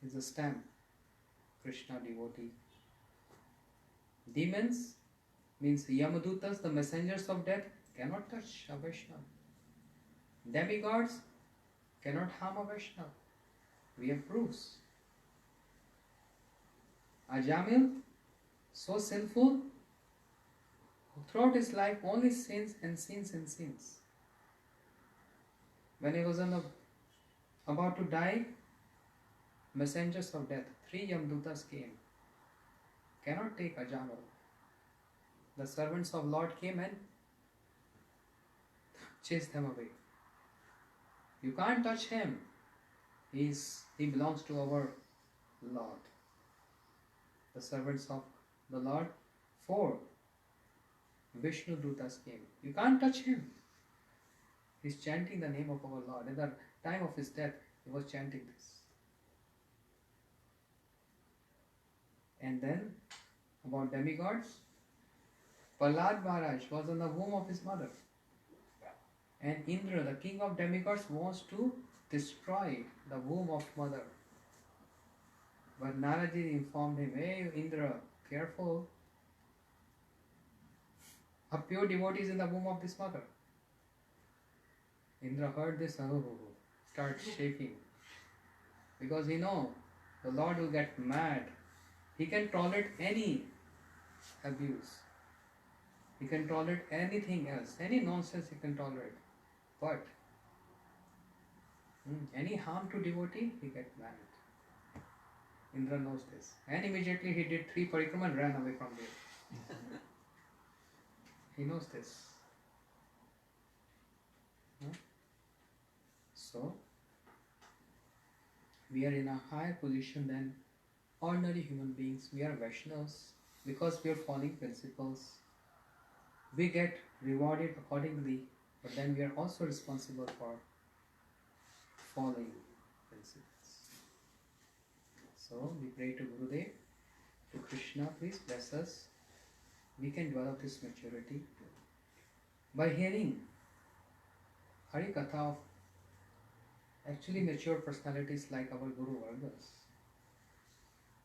is a stamp. Krishna devotee. Demons means Yamadutas, the messengers of death, cannot touch a Vaishnava. Demigods cannot harm a Vaishnava. We have proofs. Ajamil, so sinful, throughout his life only sins and sins and sins. When he was about to die, messengers of death, 3 Yamdutas came. Cannot take Ajamil. The servants of Lord came and chased them away. You can't touch him. He belongs to our Lord. The servants of the Lord, 4 Vishnu Dutas came. You can't touch him. He's chanting the name of our Lord. At the time of his death, he was chanting this. And then, about demigods, Prahlad Maharaj was in the womb of his mother. And Indra, the king of demigods, wants to destroy the womb of mother. But Naraji informed him, hey Indra, careful. A pure devotee is in the womb of this mother. Indra heard this, start shaking. Because he knows the Lord will get mad. He can tolerate any abuse. He can tolerate anything else. Any nonsense he can tolerate. But any harm to devotee, he gets mad. Indra knows this. And immediately he did 3 parikrama and ran away from there. He knows this. So, we are in a higher position than ordinary human beings. We are Vaishnavas. Because we are following principles, we get rewarded accordingly, but then we are also responsible for following principles. So, we pray to Gurudev, to Krishna, please bless us. We can develop this maturity by hearing Hari Katha of actually mature personalities like our Guru Vargas.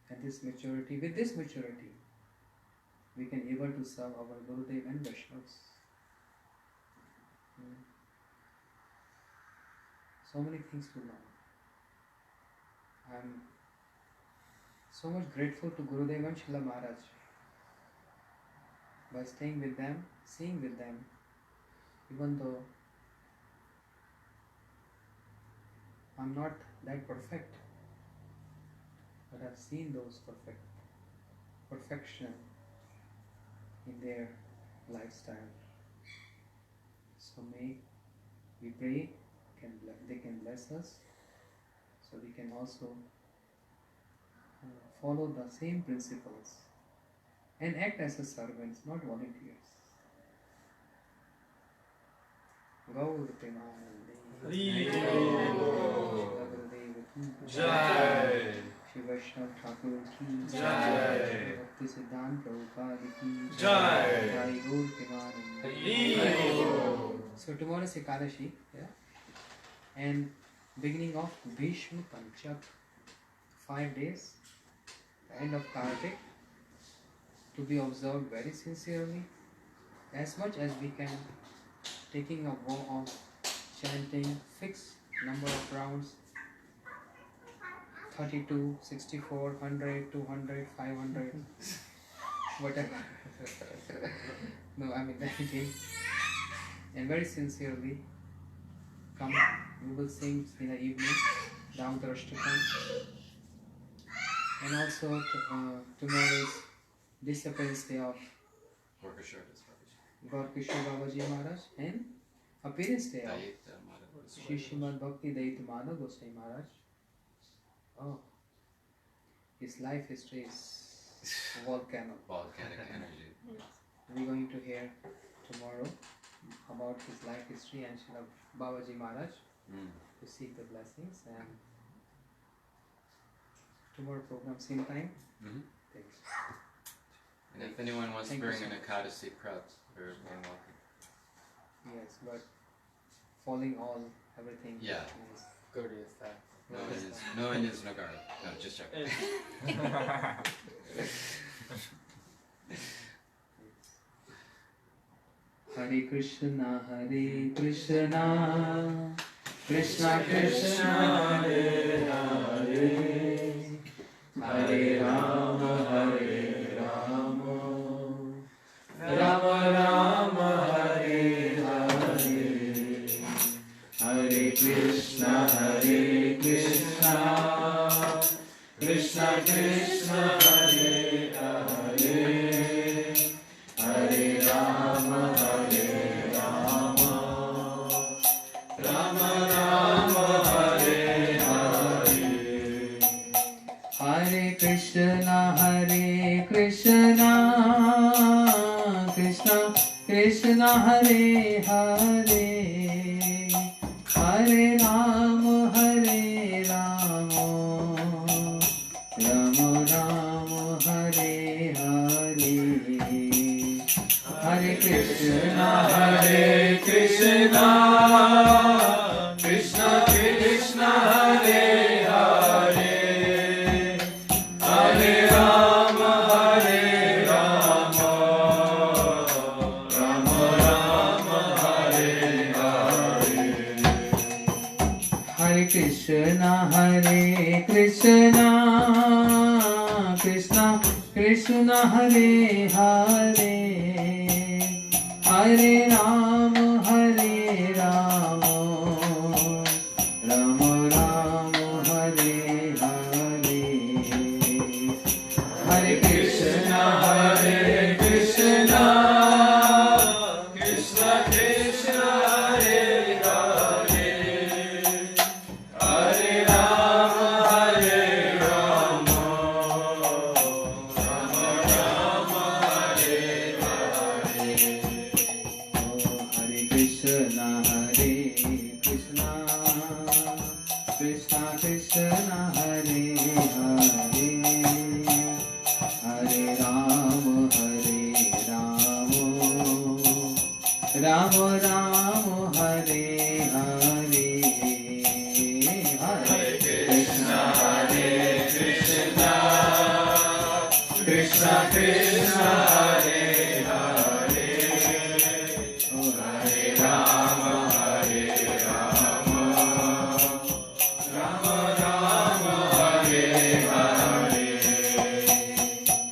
And this maturity, with this maturity, we can able to serve our Gurudev and Vaishnavas. So many things to learn. I am so much grateful to Gurudev and Srila Maharaj. By staying with them, seeing with them, even though I'm not that perfect, but I've seen those perfection in their lifestyle. So may we pray, they can bless us, so we can also follow the same principles and act as a servants, not volunteers. Gaur Premanande. Jai. Shri Vaishnav Thakur ki Jai. Bhakti Siddhant Prabhupada ki Jai. Jai Gaur Premanande. So tomorrow is Ekadashi, yeah? And beginning of Bhishma Panchak, 5 days, the end of Kartik, to be observed very sincerely, as much as we can, taking a vow of chanting fixed number of rounds, 32, 64, 100, 200, 500, whatever. No, I mean anything. And very sincerely, come, we will sing in the evening, Damodar-ashtakam. And also tomorrow is disappearance day of Gaur-Kishore Babaji Maharaj and appearance day of Shri Srimad Bhakti Daita Madhav Goswami Maharaj. Oh, his life history is volcanic energy. We're going to hear tomorrow about his life history and Srila Babaji Maharaj to seek the blessings. And tomorrow program same time. Thanks. And if anyone wants Thank to you, bring sir. an Ekadasi crowd, they're more than welcome. Yes, but following all everything. Yeah. Is Courteous time. No Indians, no garlic. No, just joking. Hare Krishna, Krishna Krishna, Hare Hare, Hare Rama, Rama Rama, Hare Hare, Hare Krishna, Krishna Krishna, Hare Hare, Hare Rama, Rama Rama, Hare Hare, Hare Krishna, Krishna Krishna, Hare Hare, Hare Rama, Rama Rama, Hare Hare, Hare Krishna, Krishna Krishna, Hare Hare, Hare Rama, Rama Rama, Hare Hare, Hare Krishna, Krishna Krishna, Hare Hare, Hare Rama, Rama Rama, Hare Hare, Hare Krishna, Krishna Krishna, Hare Hare, Hare Rama, Rama Rama, Hare Hare. Oh, Hare Krishna, Krishna Krishna, Hare Hare, Hare Rama, Rama Rama, Hare Hare, Hare Krishna, Krishna Krishna, Hare Hare, oh, Hare Rama, Rama Rama, Hare Hare,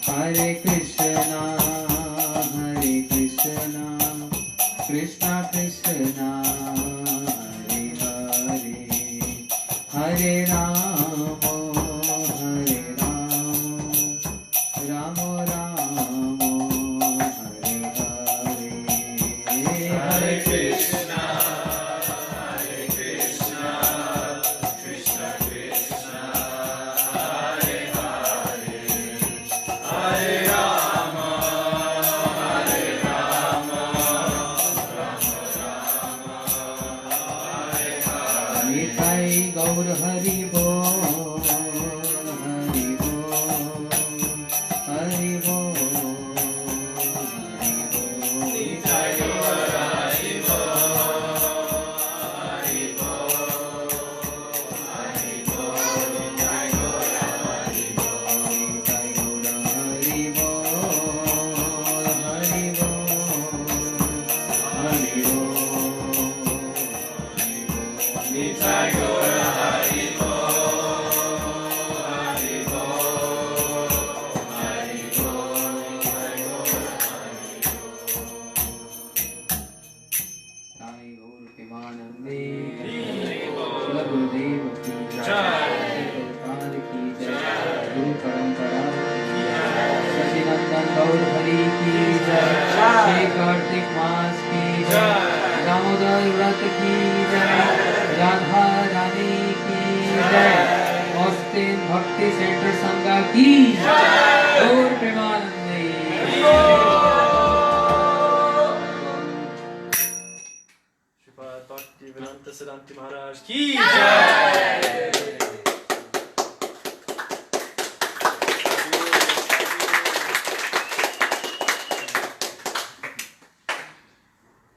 Hare Krishna, Krishna Krishna, Hare Hare, Hare Rama, Rama Rama, गौर हरि की जय, श्री कार्तिक मास की जय, दामोदर व्रत की जय, राधा रानी की जय, Austin भक्ति सेंटर संघ की जय, गौर प्रेमानंदी। श्रीपाद भक्ति वेदांत सिद्धांति महाराज की जय।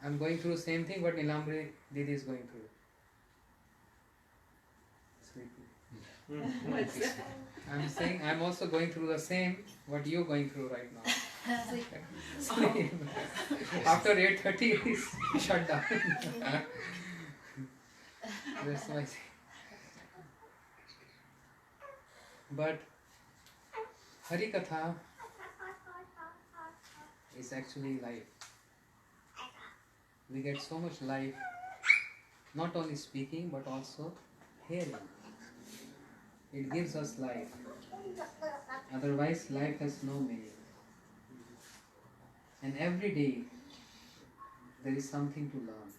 I'm going through the same thing what Nilamri Didi is going through. Sleepy. What's that? I'm saying I'm also going through the same what you're going through right now. Sleep. After 8:30 is shut down. That's why. But Hari Katha is actually life. We get so much life, not only speaking but also hearing. It gives us life. Otherwise, life has no meaning. And every day, there is something to learn.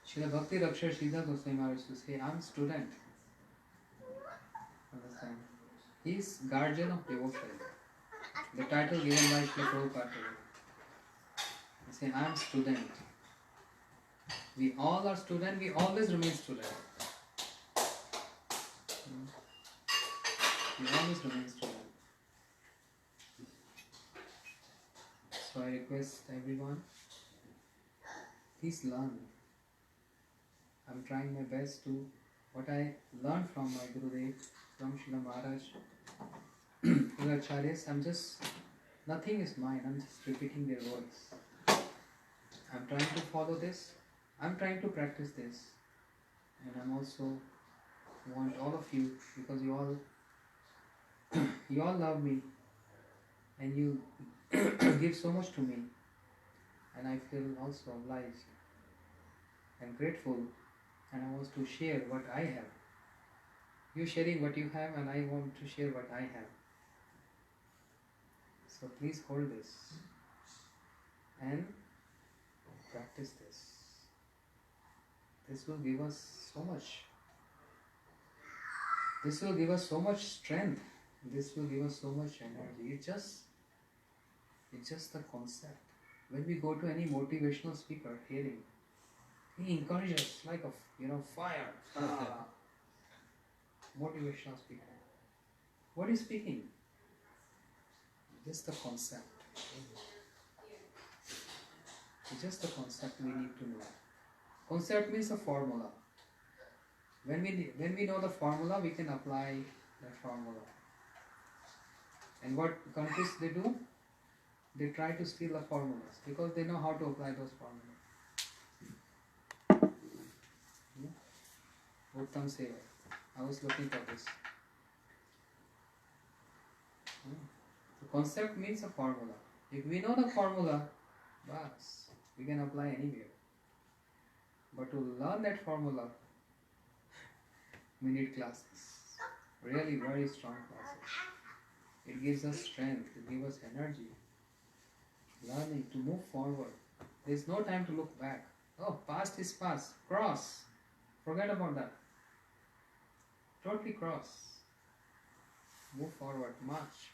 Srila Bhakti Raksha Sridhar Goswami Maharaj used to say, I'm student. Understand? He is guardian of devotion. The title given by Srila Prabhupada. He said, I'm student. We all are student, we always remain student. We always remain student. So I request everyone, please learn. I'm trying my best to, what I learned from my Gurudev, from Srila Maharaj, Srila Acharyas, nothing is mine, I'm just repeating their words. I'm trying to follow this, I'm trying to practice this, and I'm also want all of you, because you all love me, and you give so much to me, and I feel also obliged and grateful, and I want to share what I have. You sharing what you have, and I want to share what I have. So please hold this and practice this. This will give us so much. This will give us so much strength. This will give us so much energy. It's just the concept. When we go to any motivational speaker hearing, he encourages us like a fire. Motivational speaker. What is speaking? Just the concept. It's just the concept we need to know. Concept means a formula. When we know the formula, we can apply that formula. And what countries they do? They try to steal the formulas because they know how to apply those formulas. Uttam Seva. I was looking for this. The concept means a formula. If we know the formula, we can apply anywhere. But to learn that formula, we need classes. Really very strong classes. It gives us strength, it gives us energy. Learning to move forward. There is no time to look back. Oh, past is past. Cross. Forget about that. Totally cross. Move forward. March.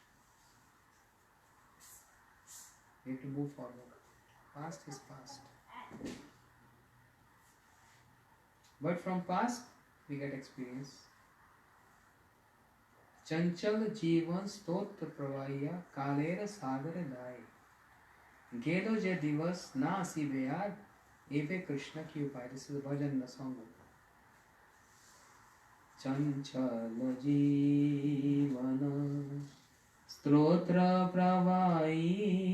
We have to move forward. Past is past. But from past, we get experience. Chanchal जीवन स्तोत्र प्रवाहिया कालेर सागर दाई गेलो जे दिवस ना आसीबे याद एवे कृष्ण की उपाय. This is a bhajan, the song. चंचल जीवन स्तोत्र प्रवाहिया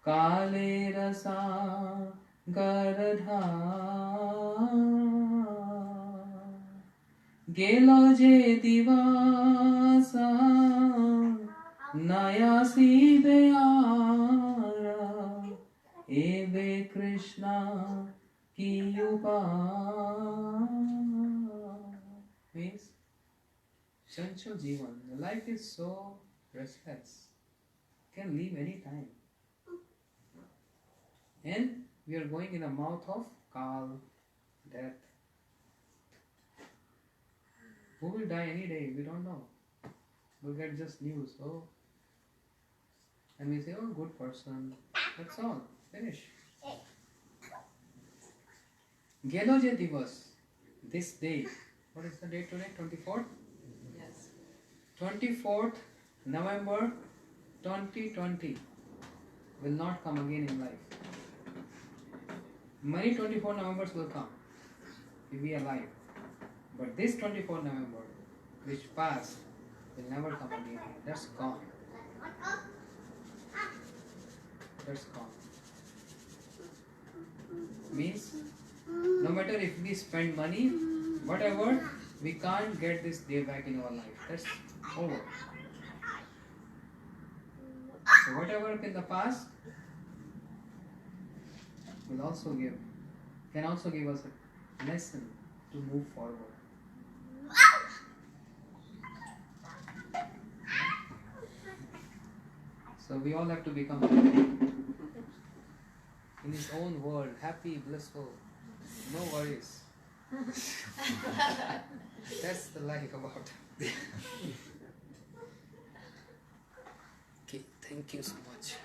कालेर सागर गेलो जे दिवासा नयासी बेयारा एवे कृष्णा की means chanchal jivan. The life is so restless, can leave any time. And we are going in the mouth of Kal, death. Who will die any day? We don't know. We'll get just news. Oh, and we say, oh, good person. That's all. Finish. Geloje Divas. This day. What is the date today? 24th? Yes. 24th November 2020 will not come again in life. Many 24 Novembers will come if we are alive. But this 24 November, which passed, will never come again. That's gone. That's gone. Means, no matter if we spend money, whatever, we can't get this day back in our life. That's over. So whatever in the past will also can also give us a lesson to move forward. So we all have to become happy in his own world, happy, blissful, no worries. That's the life about. Okay, thank you so much.